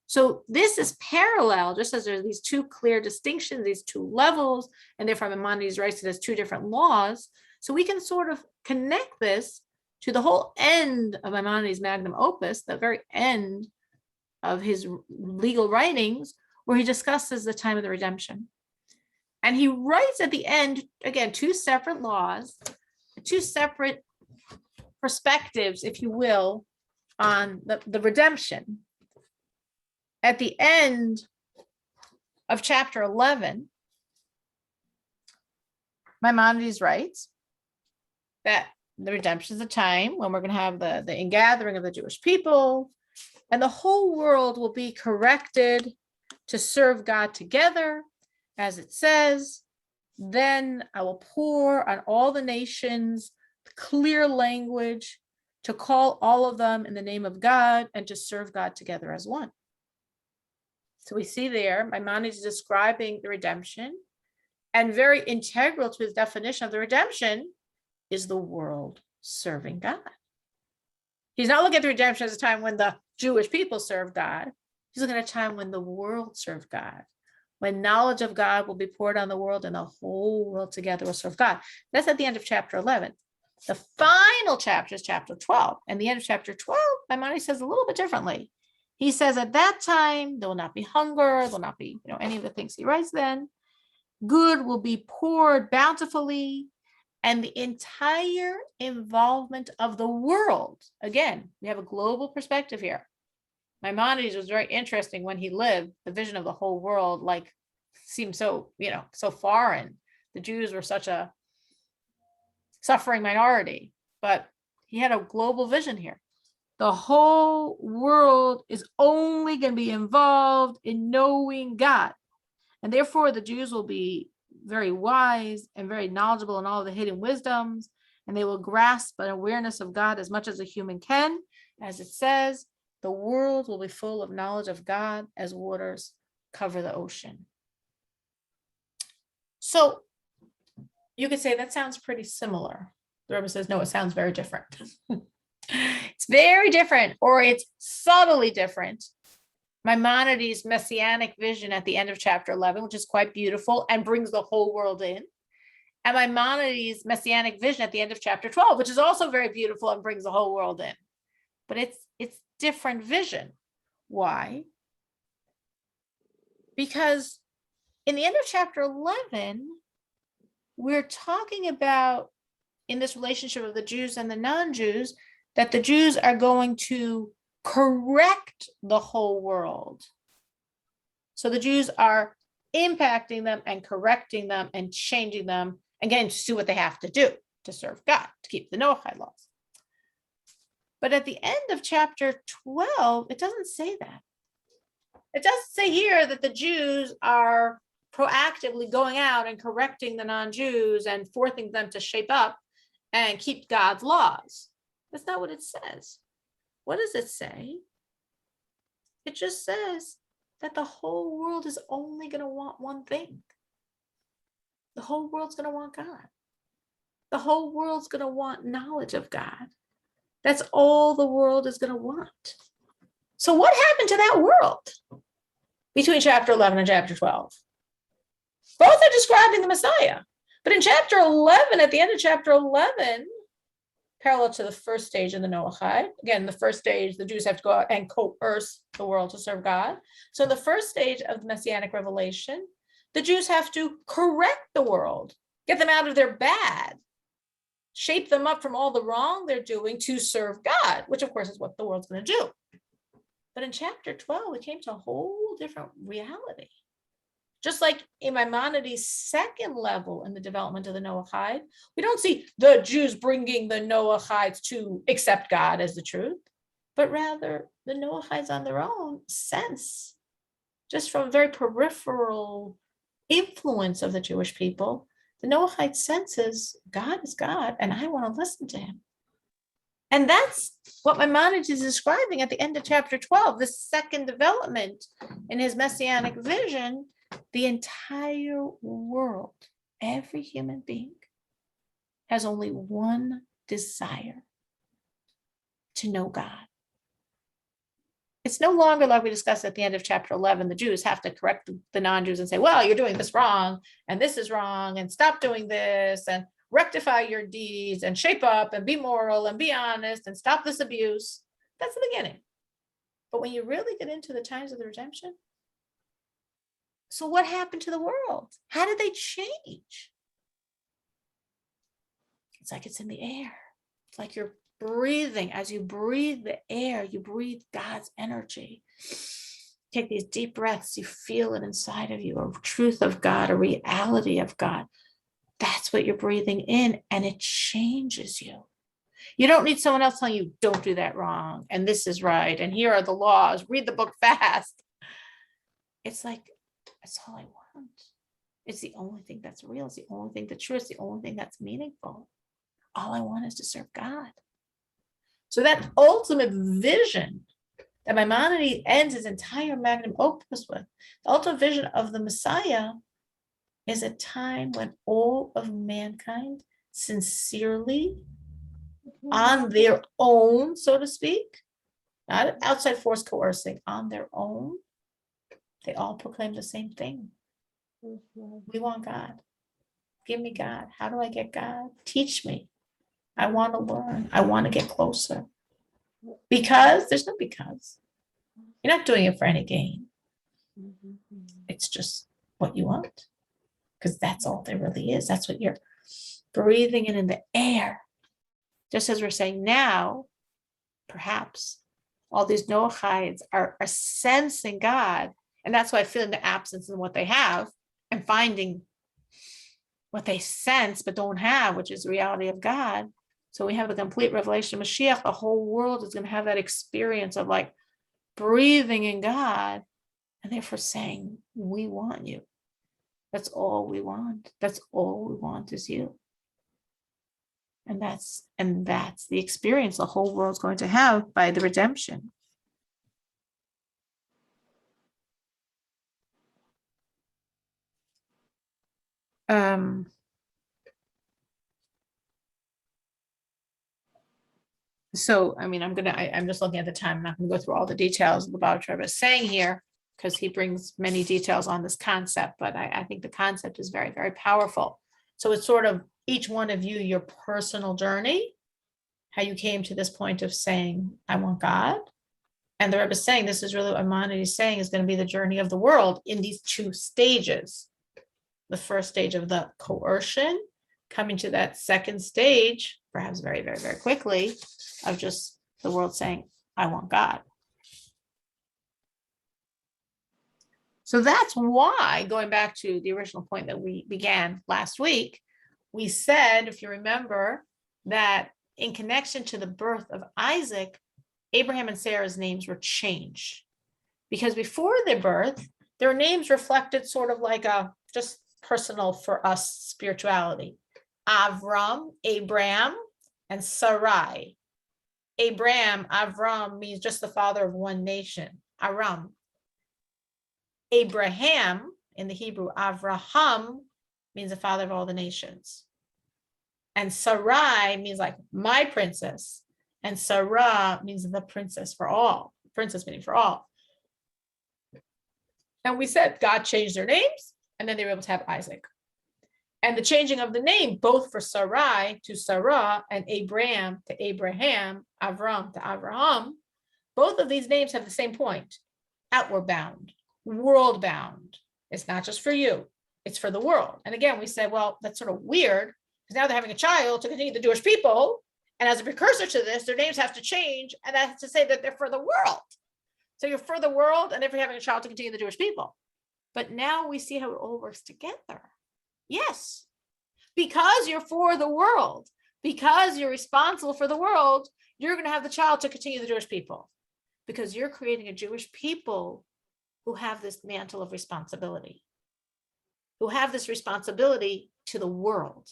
Speaker 1: So this is parallel, just as there's these two clear distinctions, these two levels, and therefore Maimonides writes it as two different laws. So we can sort of connect this to the whole end of Maimonides' magnum opus, the very end of his legal writings, where he discusses the time of the redemption. And he writes at the end, again, two separate laws, two separate perspectives, if you will, on the redemption. At the end of chapter 11, Maimonides writes that the redemption is a time when we're going to have the ingathering of the Jewish people, and the whole world will be corrected to serve God together, as it says. Then I will pour on all the nations clear language to call all of them in the name of God and to serve God together as one. So we see there, Maimonides is describing the redemption, and very integral to his definition of the redemption is the world serving God. He's not looking at the redemption as a time when the Jewish people serve God. He's looking at a time when the world served God, when knowledge of God will be poured on the world and the whole world together will serve God. That's at the end of chapter 11. The final chapter is chapter 12. And the end of chapter 12, Maimonides says a little bit differently. He says at that time, there will not be hunger, there will not be any of the things he writes then. Good will be poured bountifully, and the entire involvement of the world. Again, we have a global perspective here. Maimonides was very interesting when he lived. The vision of the whole world seemed so, so foreign. The Jews were such a suffering minority, but he had a global vision here. The whole world is only going to be involved in knowing God. And therefore, the Jews will be very wise and very knowledgeable in all the hidden wisdoms, and they will grasp an awareness of God as much as a human can. As it says, the world will be full of knowledge of God as waters cover the ocean. So you could say that sounds pretty similar. The Rebbe says, no, it sounds very different. It's very different, or it's subtly different. Maimonides' Messianic vision at the end of chapter 11, which is quite beautiful and brings the whole world in. And Maimonides' Messianic vision at the end of chapter 12, which is also very beautiful and brings the whole world in. But it's different vision. Why? Because in the end of chapter 11, we're talking about, in this relationship of the Jews and the non-Jews, that the Jews are going to correct the whole world. So the Jews are impacting them and correcting them and changing them and getting to do what they have to do to serve God, to keep the Noahide laws. But at the end of chapter 12, it doesn't say that. It doesn't say here that the Jews are proactively going out and correcting the non-Jews and forcing them to shape up and keep God's laws. That's not what it says. What does it say? It just says that the whole world is only going to want one thing. The whole world's going to want God. The whole world's going to want knowledge of God. That's all the world is going to want. So what happened to that world between chapter 11 and chapter 12? Both are describing the Messiah. But in chapter 11, at the end of chapter 11, parallel to the first stage in the Noahide. Again, the first stage, the Jews have to go out and coerce the world to serve God. So in the first stage of the Messianic revelation, the Jews have to correct the world, get them out of their bad, shape them up from all the wrong they're doing to serve God, which of course is what the world's going to do. But in chapter 12, we came to a whole different reality. Just like in Maimonides' second level in the development of the Noahide, we don't see the Jews bringing the Noahides to accept God as the truth, but rather the Noahides on their own sense, just from very peripheral influence of the Jewish people, the Noahide senses God is God and I want to listen to him. And that's what Maimonides is describing at the end of chapter 12, the second development in his Messianic vision. The entire world, every human being, has only one desire: to know God. It's no longer like we discussed at the end of chapter 11. The Jews have to correct the non-Jews and say, well, you're doing this wrong, and this is wrong, and stop doing this, and rectify your deeds, and shape up, and be moral, and be honest, and stop this abuse. That's the beginning. But when you really get into the times of the redemption, so what happened to the world? How did they change? It's like it's in the air. It's like you're breathing. As you breathe the air, you breathe God's energy. Take these deep breaths, you feel it inside of you, a truth of God, a reality of God. That's what you're breathing in, and it changes you. You don't need someone else telling you, don't do that wrong, and this is right, and here are the laws, read the book fast. It's like, that's all I want. It's the only thing that's real. It's the only thing that's true. It's the only thing that's meaningful. All I want is to serve God. So that ultimate vision that Maimonides ends his entire magnum opus with, the ultimate vision of the Messiah, is a time when all of mankind sincerely, on their own, so to speak, not outside force coercing, on their own, they all proclaim the same thing. We want God. Give me God. How do I get God? Teach me. I want to learn. I want to get closer. Because there's no because. You're not doing it for any gain. It's just what you want. Because that's all there really is. That's what you're breathing in the air. Just as we're saying now, perhaps all these Noahides are sensing God. And that's why I feel in the absence in what they have and finding what they sense but don't have, which is the reality of God. So we have the complete revelation of Mashiach. The whole world is going to have that experience of like breathing in God and therefore saying, we want you. That's all we want. That's all we want is you. And that's the experience the whole world's going to have by the redemption. So, I mean, I'm just looking at the time. I'm not going to go through all the details of what Rebbe is saying here, because he brings many details on this concept, but I think the concept is very, very powerful. So it's sort of each one of you, your personal journey, how you came to this point of saying, I want God. And the Rebbe is saying, this is really what Maimonides is saying is going to be the journey of the world in these two stages. The first stage of the coercion, coming to that second stage, perhaps very, very, very quickly, of just the world saying, I want God. So that's why, going back to the original point that we began last week, we said, if you remember, that in connection to the birth of Isaac, Abraham and Sarah's names were changed. Because before their birth, their names reflected sort of like a just personal for us spirituality. Avram, Abraham, and Sarai. Avram means just the father of one nation. Aram. Abraham, in the Hebrew, Avraham, means the father of all the nations. And Sarai means like my princess. And Sarah means the princess for all. Princess meaning for all. And we said God changed their names, and then they were able to have Isaac. And the changing of the name, both for Sarai to Sarah and Abraham to Abraham, Avram to Avraham, both of these names have the same point: outward bound, world bound. It's not just for you, it's for the world. And again, we said, well, that's sort of weird, because now they're having a child to continue the Jewish people. And as a precursor to this, their names have to change. And that's to say that they're for the world. So you're for the world, and if you're having a child to continue the Jewish people. But now we see how it all works together. Yes, because you're for the world, because you're responsible for the world, you're going to have the child to continue the Jewish people, because you're creating a Jewish people who have this mantle of responsibility, who have this responsibility to the world.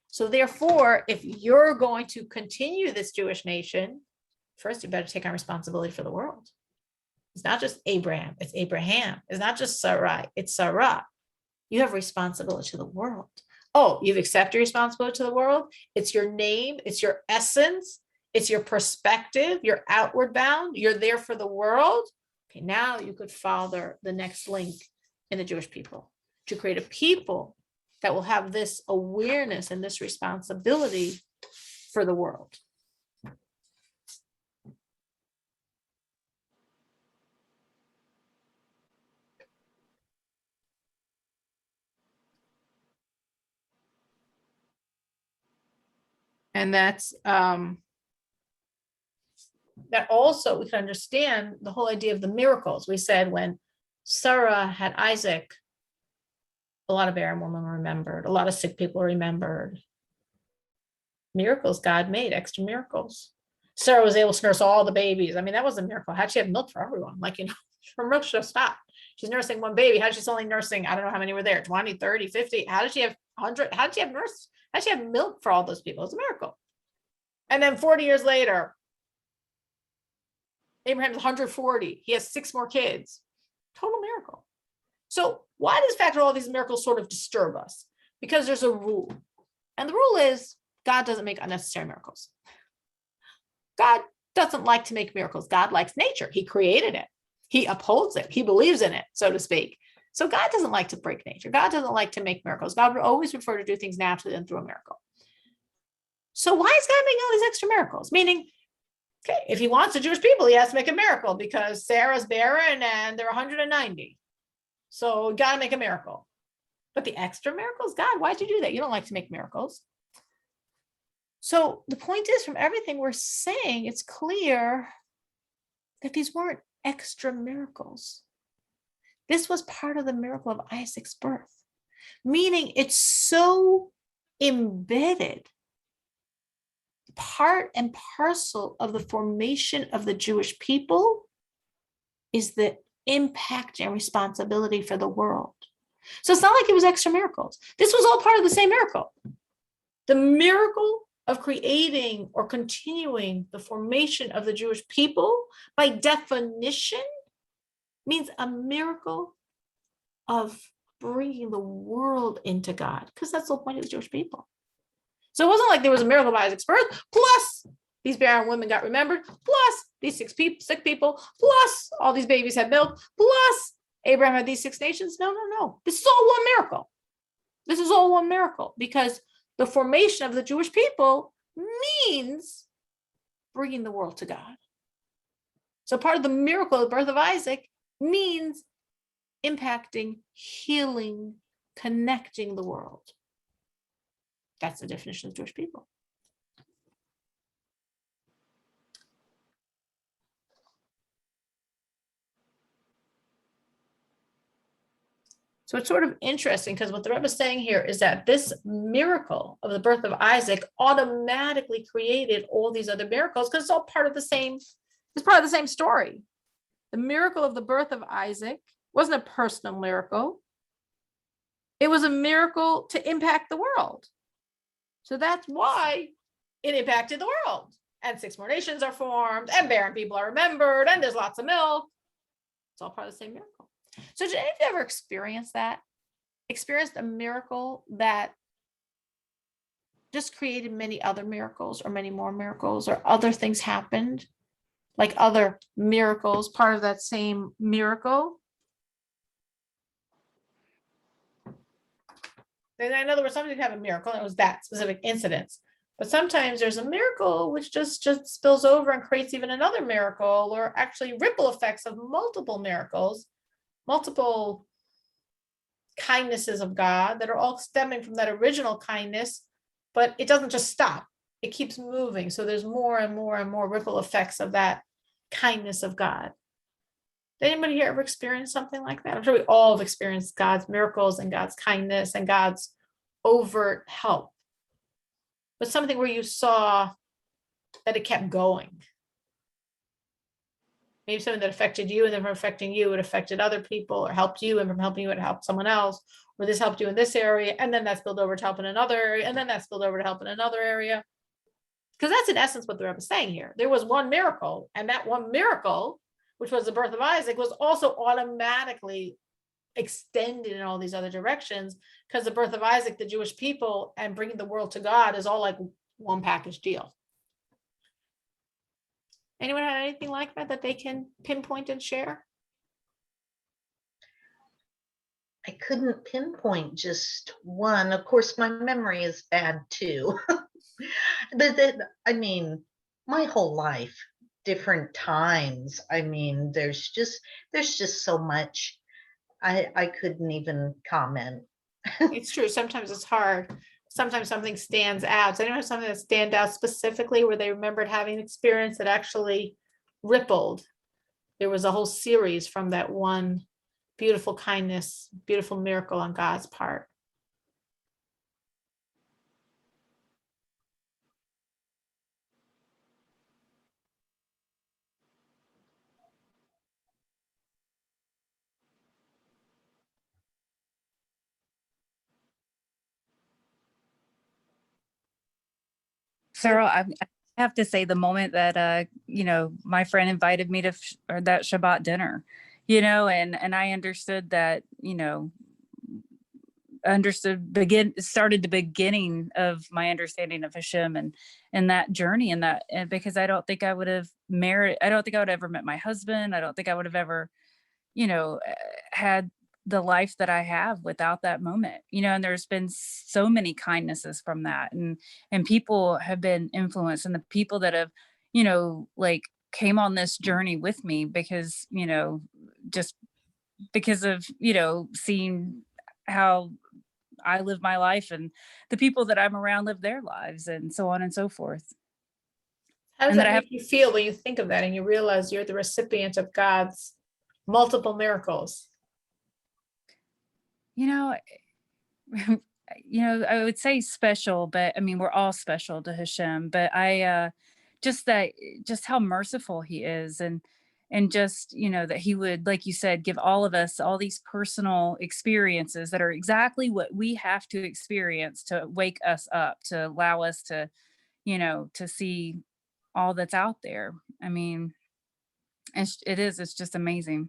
Speaker 1: So therefore, if you're going to continue this Jewish nation, first you better take on responsibility for the world. It's not just Abraham, it's Abraham. It's not just Sarai, it's Sarah. You have responsibility to the world. Oh, you've accepted responsibility to the world. It's your name, it's your essence, it's your perspective, you're outward bound, you're there for the world. Okay, now you could follow the next link in the Jewish people to create a people that will have this awareness and this responsibility for the world. And that's that also we can understand the whole idea of the miracles. We said when Sarah had Isaac, a lot of barren women remembered, a lot of sick people remembered. Miracles God made, extra miracles. Sarah was able to nurse all the babies. I mean, that was a miracle. How'd she have milk for everyone? Like, her milk should have stopped. She's nursing one baby. How'd she's only nursing, I don't know how many were there, 20, 30, 50. How did she have 100? How did she have how'd she have milk for all those people? It's a miracle. And then 40 years later, Abraham's 140. He has 6 more kids. Total miracle. So why does the fact that all these miracles sort of disturb us? Because there's a rule. And the rule is God doesn't make unnecessary miracles. God doesn't like to make miracles. God likes nature. He created it. He upholds it. He believes in it, so to speak. So God doesn't like to break nature. God doesn't like to make miracles. God would always prefer to do things naturally than through a miracle. So why is God making all these extra miracles? Meaning, okay, if he wants the Jewish people, he has to make a miracle because Sarah's barren and they're 190. So got to make a miracle. But the extra miracles, God, why'd you do that? You don't like to make miracles. So the point is, from everything we're saying, it's clear that these weren't extra miracles. This was part of the miracle of Isaac's birth, meaning it's so embedded, part and parcel of the formation of the Jewish people is the impact and responsibility for the world. So it's not like it was extra miracles. This was all part of the same miracle. The miracle of creating or continuing the formation of the Jewish people, by definition, means a miracle of bringing the world into God, because that's the point of the Jewish people. So it wasn't like there was a miracle by Isaac's birth, plus these barren women got remembered, plus these sick people, plus all these babies had milk, plus Abraham had these 6 nations. No. This is all one miracle. This is all one miracle, because the formation of the Jewish people means bringing the world to God. So part of the miracle of the birth of Isaac means impacting, healing, connecting the world. That's the definition of Jewish people. So it's sort of interesting because what the Rebbe is saying here is that this miracle of the birth of Isaac automatically created all these other miracles because it's all part of the same, it's part of the same story. The miracle of the birth of Isaac wasn't a personal miracle. It was a miracle to impact the world. So that's why it impacted the world. And 6 more nations are formed, and barren people are remembered, and there's lots of milk. It's all part of the same miracle. So did any of you ever experience that? Experienced a miracle that just created many other miracles or many more miracles, or other things happened, like other miracles, part of that same miracle? In other words, somebody could have a miracle and it was that specific incident. But sometimes there's a miracle which just spills over and creates even another miracle, or actually ripple effects of multiple miracles, multiple kindnesses of God that are all stemming from that original kindness, but it doesn't just stop. It keeps moving. So there's more and more and more ripple effects of that kindness of God. Did anybody here ever experience something like that? I'm sure we all have experienced God's miracles and God's kindness and God's overt help. But something where you saw that it kept going. Maybe something that affected you, and then from affecting you, it affected other people, or helped you, and from helping you, it helped someone else, or this helped you in this area, and then that spilled over to help in another area, and then that spilled over to help in another area. Because that's in essence what the Rebbe is saying here. There was one miracle, and that one miracle, which was the birth of Isaac, was also automatically extended in all these other directions, because the birth of Isaac, the Jewish people, and bringing the world to God is all like one package deal. Anyone had anything like that they can pinpoint and share?
Speaker 3: I couldn't pinpoint just one. Of course, my memory is bad too. But then, I mean, my whole life, different times. I mean, there's just so much. I couldn't even comment.
Speaker 1: It's true. Sometimes it's hard. Sometimes something stands out. Does anyone have something that stand out specifically where they remembered having an experience that actually rippled? There was a whole series from that one beautiful kindness, beautiful miracle on God's part.
Speaker 4: Sarah, I have to say the moment that my friend invited me to or that Shabbat dinner, and I understood that, started the beginning of my understanding of Hashem and that journey and because I don't think I would have ever met my husband. I don't think I would have ever, had the life that I have without that moment, and there's been so many kindnesses from that, and people have been influenced, and the people that have, like came on this journey with me because, just because of, seeing how I live my life and the people that I'm around live their lives and so on and so forth.
Speaker 1: How does
Speaker 4: And that
Speaker 1: that
Speaker 4: I have,
Speaker 1: make you feel when you think of that and you realize you're the recipient of God's multiple miracles?
Speaker 4: I would say special, but I mean, we're all special to Hashem, but just how merciful he is, and just, that he would, like you said, give all of us all these personal experiences that are exactly what we have to experience to wake us up, to allow us to, to see all that's out there. I mean, it's just amazing.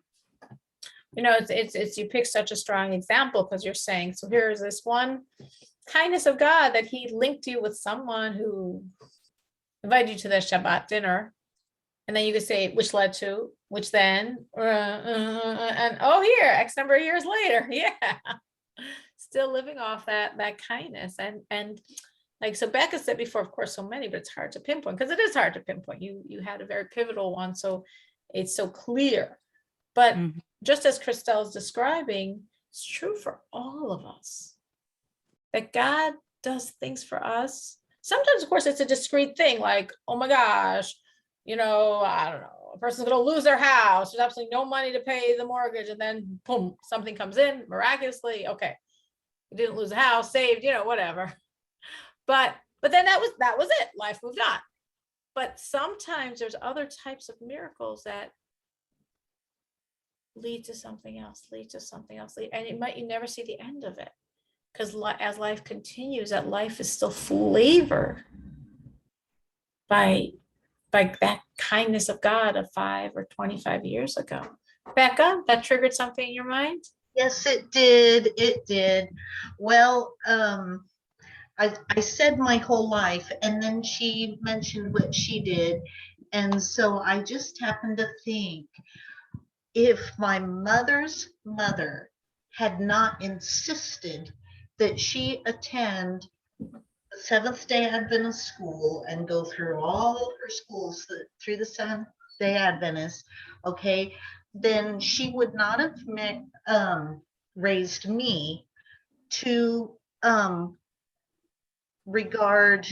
Speaker 1: It's you pick such a strong example because you're saying, so here's this one kindness of God that he linked you with someone who invited you to the Shabbat dinner. And then you could say which led to, which then, and oh, here, X number of years later. Yeah. Still living off that kindness. And like, so Becca said before, of course, so many, but it's hard to pinpoint because it is hard to pinpoint. You had a very pivotal one. So it's so clear. But just as Christelle's describing, it's true for all of us. That God does things for us. Sometimes, of course, it's a discrete thing like, oh my gosh, I don't know, a person's going to lose their house. There's absolutely no money to pay the mortgage. And then, boom, something comes in miraculously. Okay, you didn't lose the house, saved, whatever. But then that was it. Life moved on. But sometimes there's other types of miracles that lead to something else, and you never see the end of it, because as life continues, that life is still flavored by that kindness of God of 5 or 25 years ago. Becca, that triggered something in your mind?
Speaker 3: Yes, it did. Well, I said my whole life, and then she mentioned what she did, and so I just happened to think, if my mother's mother had not insisted that she attend the Seventh-day Adventist school and go through all of her schools through the Seventh-day Adventist, okay, then she would not have raised me to regard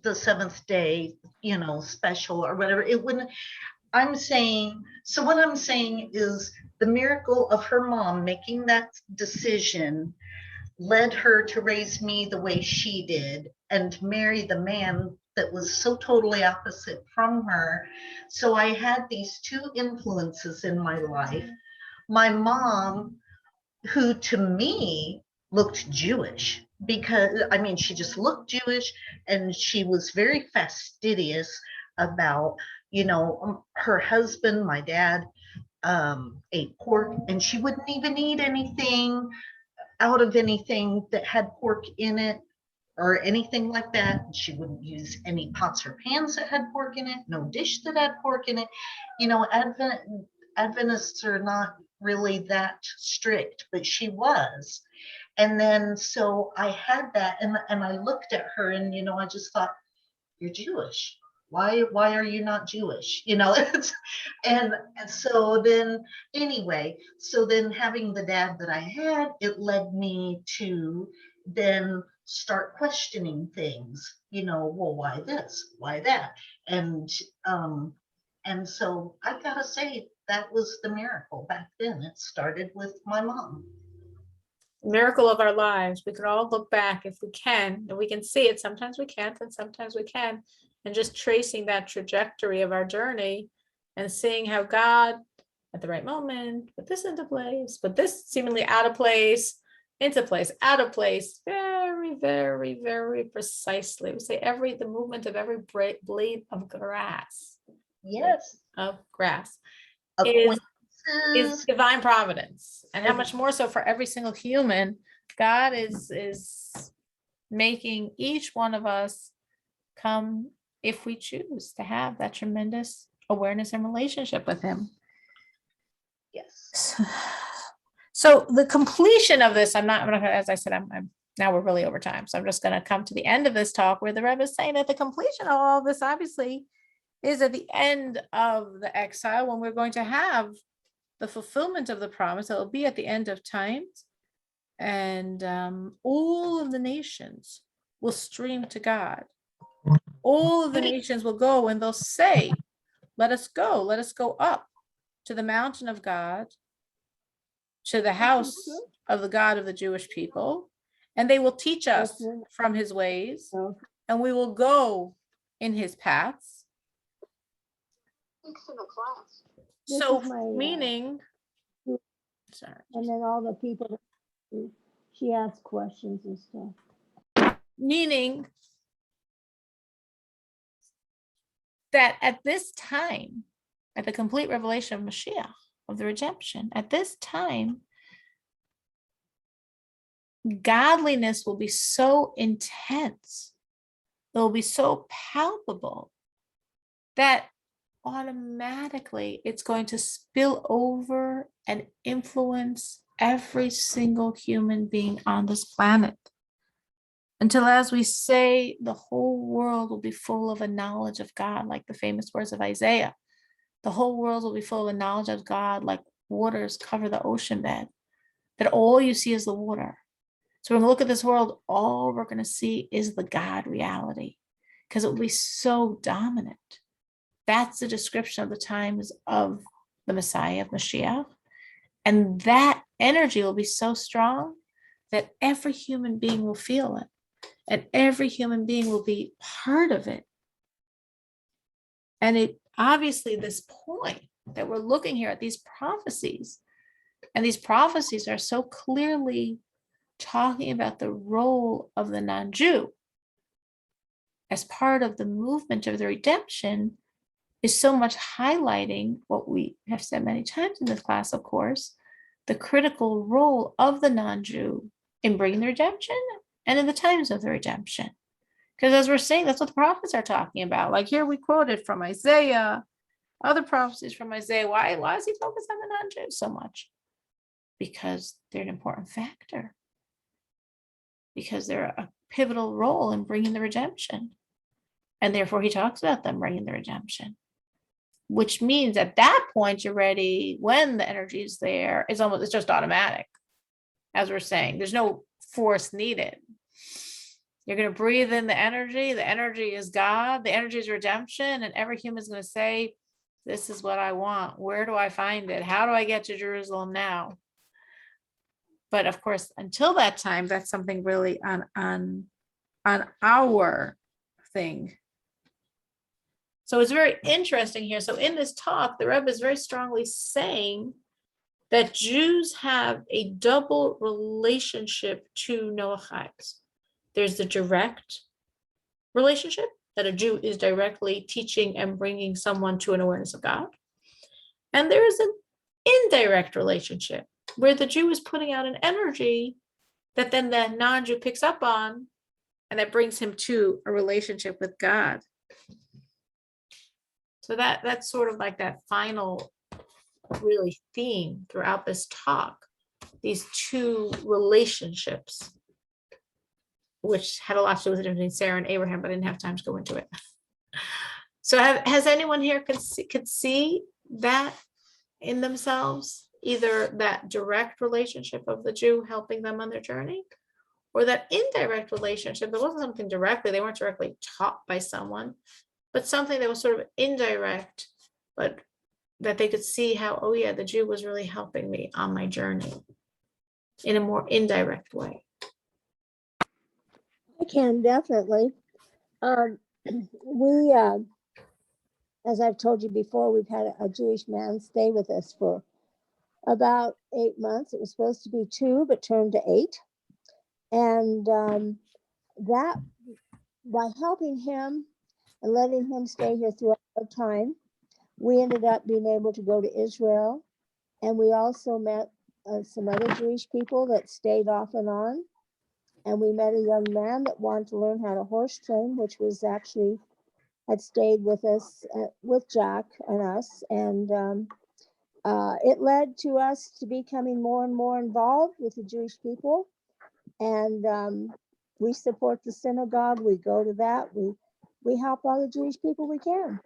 Speaker 3: the seventh day, special or whatever. It wouldn't. I'm saying, so what I'm saying is the miracle of her mom making that decision led her to raise me the way she did and marry the man that was so totally opposite from her. So I had these two influences in my life. My mom, who to me looked Jewish, because I mean, she just looked Jewish, and she was very fastidious about, her husband, my dad, ate pork, and she wouldn't even eat anything out of anything that had pork in it or anything like that. She wouldn't use any pots or pans that had pork in it, no dish that had pork in it. Adventists are not really that strict, but she was. And then so I had that, and I looked at her, and I just thought, you're Jewish. Why are you not Jewish? And so then anyway, so then having the dad that I had, it led me to then start questioning things, well, why this? Why that? And so I gotta say, that was the miracle back then. It started with my mom.
Speaker 1: Miracle of our lives. We can all look back if we can, and we can see it. Sometimes we can't, and sometimes we can. And just tracing that trajectory of our journey and seeing how God, at the right moment, put this into place, put this seemingly out of place, into place, out of place, very, very, very precisely. We say the movement of every blade of grass.
Speaker 3: Yes.
Speaker 1: Of grass. Is divine providence, and how much more so for every single human. God is making each one of us come, if we choose to have that tremendous awareness and relationship with him.
Speaker 3: Yes.
Speaker 1: So the completion of this, I'm not gonna, as I said, I'm now we're really over time, so I'm just going to come to the end of this talk where the Rebbe is saying that the completion of all this obviously is at the end of the exile, when we're going to have the fulfillment of the promise. It will be at the end of times, and all of the nations will stream to God. All of the nations will go, and they'll say, let us go up to the mountain of God, to the house of the God of the Jewish people, and they will teach us from his ways, and we will go in his paths. So meaning, sorry.
Speaker 5: And then all the people, she asked questions and stuff.
Speaker 1: Meaning that at this time, at the complete revelation of Mashiach, of the redemption, at this time, godliness will be so intense, it will be so palpable, that automatically it's going to spill over and influence every single human being on this planet, until, as we say, the whole world will be full of a knowledge of God, like the famous words of Isaiah. The whole world will be full of a knowledge of God, like waters cover the ocean bed, that all you see is the water. So when we look at this world, all we're going to see is the God reality, because it will be so dominant. That's the description of the times of the Messiah, of Mashiach. And that energy will be so strong that every human being will feel it, and every human being will be part of it. And it obviously, this point that we're looking here at these prophecies, and these prophecies are so clearly talking about the role of the non-Jew as part of the movement of the redemption, is so much highlighting what we have said many times in this class, of course, the critical role of the non-Jew in bringing the redemption and in the times of the redemption. Because as we're saying, that's what the prophets are talking about. Like here we quoted from Isaiah, other prophecies from Isaiah. Why is he focused on the non-Jews so much? Because they're an important factor. Because they're a pivotal role in bringing the redemption. And therefore he talks about them bringing the redemption. Which means at that point, you're ready when the energy is there. It's just automatic. As we're saying, there's no force needed. You're going to breathe in the energy. The energy is God. The energy is redemption. And every human is going to say, This is what I want. Where do I find it? How do I get to Jerusalem now? But of course, until that time, that's something really on our thing. So it's very interesting here. So in this talk, the Rebbe is very strongly saying that Jews have a double relationship to Noachides. There's the direct relationship that a Jew is directly teaching and bringing someone to an awareness of God. And there is an indirect relationship where the Jew is putting out an energy that then the non-Jew picks up on, and that brings him to a relationship with God. So that's sort of like that final really theme throughout this talk, these two relationships, which had a lot to do with the difference between Sarah and Abraham, but I didn't have time to go into it. So has anyone here could see that in themselves, either that direct relationship of the Jew helping them on their journey, or that indirect relationship that wasn't something directly, they weren't directly taught by someone, but something that was sort of indirect, but that they could see how, oh yeah, the Jew was really helping me on my journey in a more indirect way.
Speaker 5: I can definitely. We, as I've told you before, we've had a Jewish man stay with us for about 8 months. It was supposed to be 2, but turned to 8. And that, by helping him and letting him stay here throughout our time, we ended up being able to go to Israel. And we also met some other Jewish people that stayed off and on. And we met a young man that wanted to learn how to horse train, which was actually had stayed with us, with Jack and us. And it led to us to becoming more and more involved with the Jewish people. And we support the synagogue. We go to that. We help all the Jewish people we can.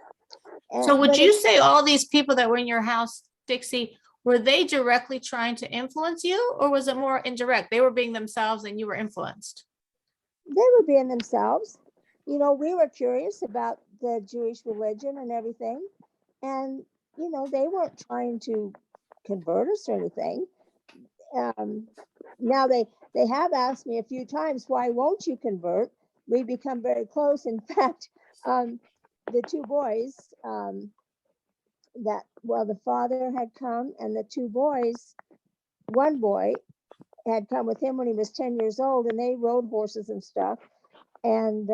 Speaker 1: So would you say all these people that were in your house, Dixie, were they directly trying to influence you, or was it more indirect? They were being themselves and you were influenced?
Speaker 5: They were being themselves. You know, we were curious about the Jewish religion and everything. And, you know, they weren't trying to convert us or anything. Now they have asked me a few times, why won't you convert? We become very close. In fact, the 2 boys, the father had come, and the 2 boys, one boy had come with him when he was 10 years old, and they rode horses and stuff. And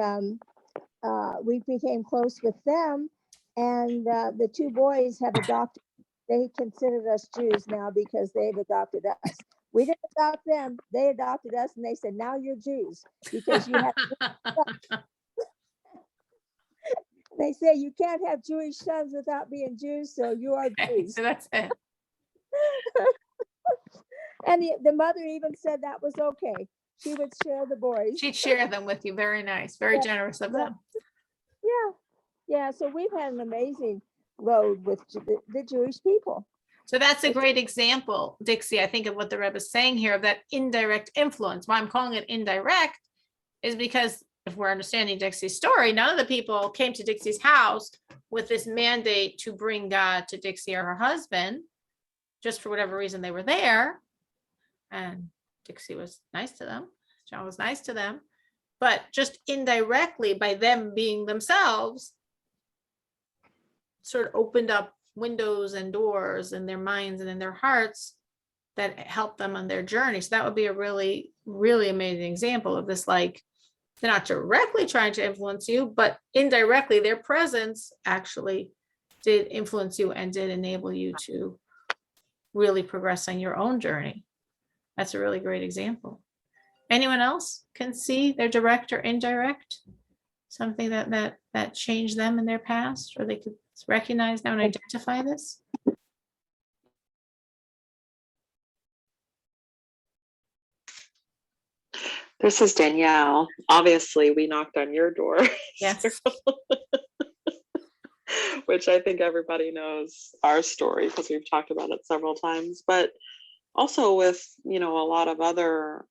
Speaker 5: we became close with them. And the 2 boys have adopted, they considered us Jews now because they've adopted us. We didn't adopt them, they adopted us, and they said, now you're Jews because you have. They say you can't have Jewish sons without being Jews, so you are Jews.
Speaker 1: So that's it.
Speaker 5: And the mother even said that was okay. She would share the boys.
Speaker 1: She'd share them with you. Very nice. Very generous of them.
Speaker 5: Yeah. So we've had an amazing road with the Jewish people.
Speaker 1: So that's a great example, Dixie, I think, of what the Rebbe is saying here, of that indirect influence. Why I'm calling it indirect is because if we're understanding Dixie's story, none of the people came to Dixie's house with this mandate to bring God to Dixie or her husband, just for whatever reason they were there. And Dixie was nice to them. John was nice to them. But just indirectly, by them being themselves, sort of opened up windows and doors in their minds and in their hearts that helped them on their journey. So that would be a really, really amazing example of this. Like, they're not directly trying to influence you, but indirectly their presence actually did influence you and did enable you to really progress on your own journey. That's a really great example. Anyone else can see their direct or indirect, something that changed them in their past, or they could recognize now and identify this?
Speaker 6: This is Danielle. Obviously, we knocked on your door.
Speaker 1: Yes.
Speaker 6: Which I think everybody knows our story because we've talked about it several times. But also with, a lot of other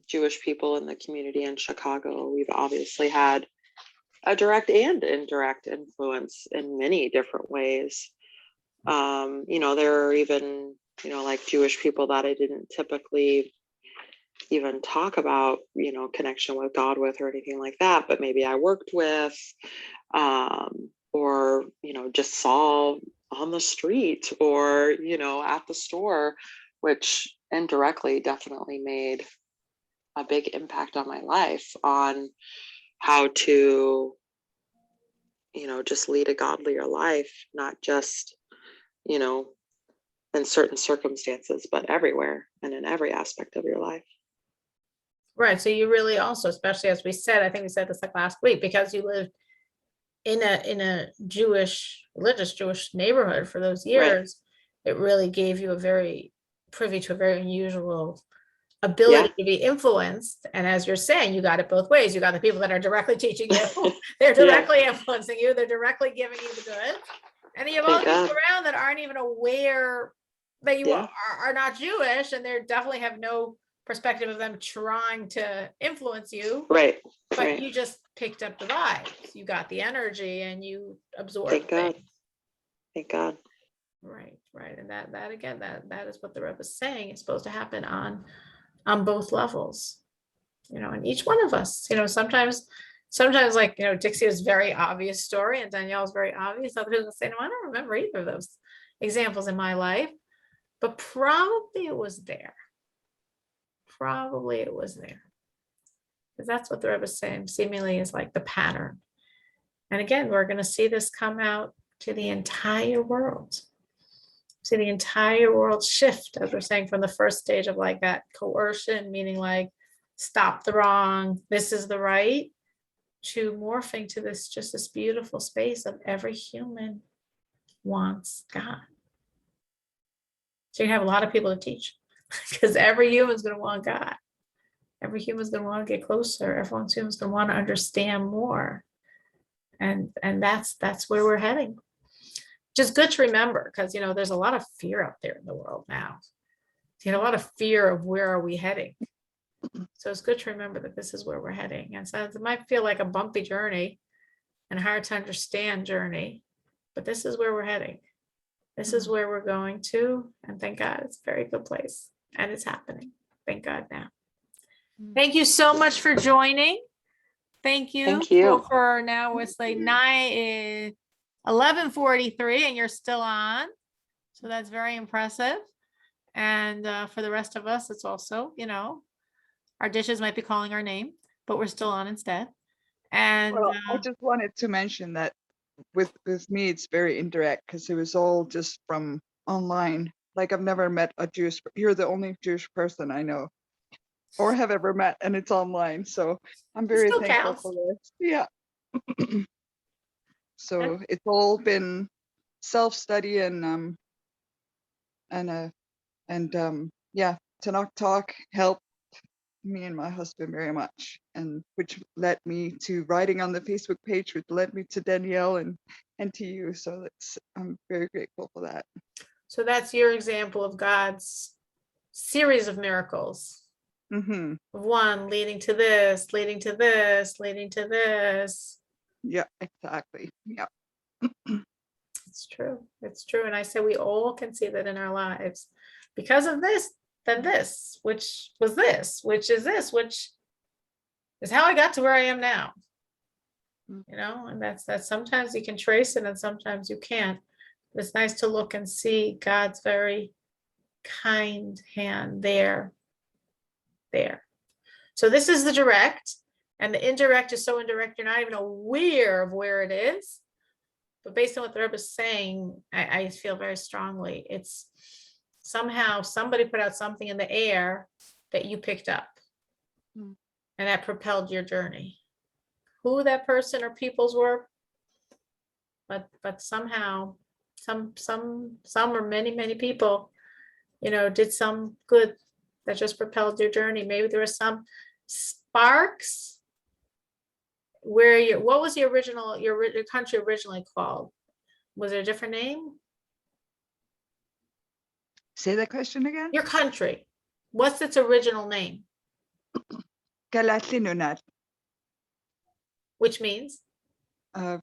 Speaker 6: Jewish people in the community in Chicago, we've obviously had a direct and indirect influence in many different ways. There are even, like Jewish people that I didn't typically even talk about, connection with God with or anything like that, but maybe I worked with, or, just saw on the street or, at the store, which indirectly definitely made a big impact on my life on how to, just lead a godlier life, not just, in certain circumstances, but everywhere and in every aspect of your life.
Speaker 1: Right. So you really also, especially as we said, I think we said this like last week, because you lived in a religious Jewish neighborhood for those years, it really gave you privy to a very unusual ability to be influenced. And as you're saying, you got it both ways. You got the people that are directly teaching you, they're directly influencing you, they're directly giving you the good. And then you have all the people around that aren't even aware that you are not Jewish, and they definitely have no perspective of them trying to influence you.
Speaker 6: Right.
Speaker 1: But you just picked up the vibes. You got the energy and you absorbed
Speaker 6: Thank God.
Speaker 1: things.
Speaker 6: Thank God.
Speaker 1: Right. And that again, that is what the Rebbe is saying. It's supposed to happen on both levels. And each one of us, sometimes like, Dixie is very obvious story and Danielle's very obvious. Other people say, no, I don't remember either of those examples in my life, but probably it was there. Because that's what the Rebbe is saying, seemingly is like the pattern. And again, we're going to see this come out to the entire world. See the entire world shift, as we're saying, from the first stage of like that coercion, meaning like stop the wrong, this is the right, to morphing to this beautiful space of every human wants God. So you have a lot of people to teach, because every human's going to want God. Every human's going to want to get closer. Everyone's human's going to want to understand more. And that's where we're heading. Just good to remember, because there's a lot of fear out there in the world now. A lot of fear of where are we heading. So it's good to remember that this is where we're heading. And so it might feel like a bumpy journey and hard to understand journey, but this is where we're heading. This is where we're going to, and thank God it's a very good place, and it's happening. Thank God now. Thank you so much for joining. Thank you. For now it's like 11:43 and you're still on. So that's very impressive. And for the rest of us, it's also, our dishes might be calling our name, but we're still on instead. And
Speaker 2: I just wanted to mention that with me, it's very indirect, because it was all just from online. Like, I've never met you're the only Jewish person I know or have ever met, and it's online. So I'm very thankful for this. Yeah. So it's all been self-study and Tanakh Talk helped me and my husband very much, and which led me to writing on the Facebook page, which led me to Danielle and to you. So I'm very grateful for that.
Speaker 1: So that's your example of God's series of miracles. One leading to this, leading to this, leading to this.
Speaker 2: Yeah, exactly. Yeah.
Speaker 1: It's true. It's true. And I say we all can see that in our lives. Because of this, then this, which was this, which is this, which is how I got to where I am now. And that's sometimes you can trace it and sometimes you can't. But it's nice to look and see God's very kind hand there. So this is the direct, and the indirect is so indirect you're not even aware of where it is. But based on what the Rebbe is saying, I feel very strongly it's somehow somebody put out something in the air that you picked up, and that propelled your journey. Who that person or peoples were, but somehow some or many people, did some good that just propelled your journey. Maybe there were some sparks where what was your country originally called? Was it a different name?
Speaker 2: Say that question again.
Speaker 1: Your country, what's its original name?
Speaker 2: Galatlinunat.
Speaker 1: Which means?
Speaker 2: The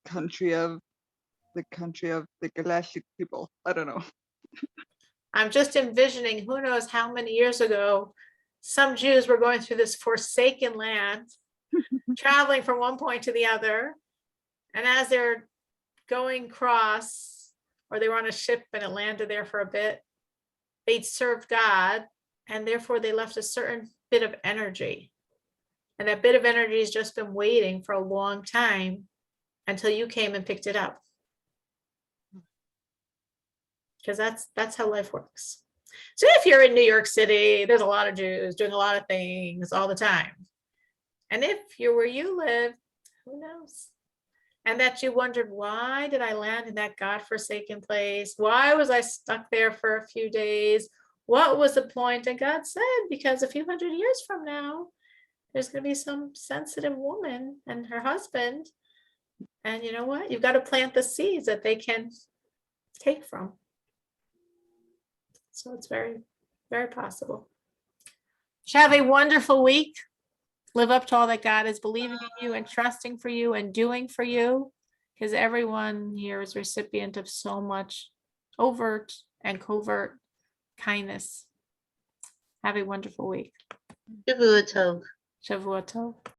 Speaker 2: country of the Galactic people. I don't know.
Speaker 1: I'm just envisioning, who knows how many years ago, some Jews were going through this forsaken land, traveling from one point to the other. And as they're going across, or they were on a ship and it landed there for a bit, they'd served God, and therefore they left a certain bit of energy. And that bit of energy has just been waiting for a long time until you came and picked it up. Because that's how life works. So if you're in New York City, there's a lot of Jews doing a lot of things all the time. And if you're where you live, who knows? And that you wondered, why did I land in that godforsaken place? Why was I stuck there for a few days? What was the point? And God said, because a few hundred years from now, there's going to be some sensitive woman and her husband. And you know what? You've got to plant the seeds that they can take from. So it's very, very possible. Have a wonderful week. Live up to all that God is believing in you and trusting for you and doing for you, because everyone here is recipient of so much overt and covert kindness. Have a wonderful week.
Speaker 3: Shavuot Tov.
Speaker 1: Shavua Tov.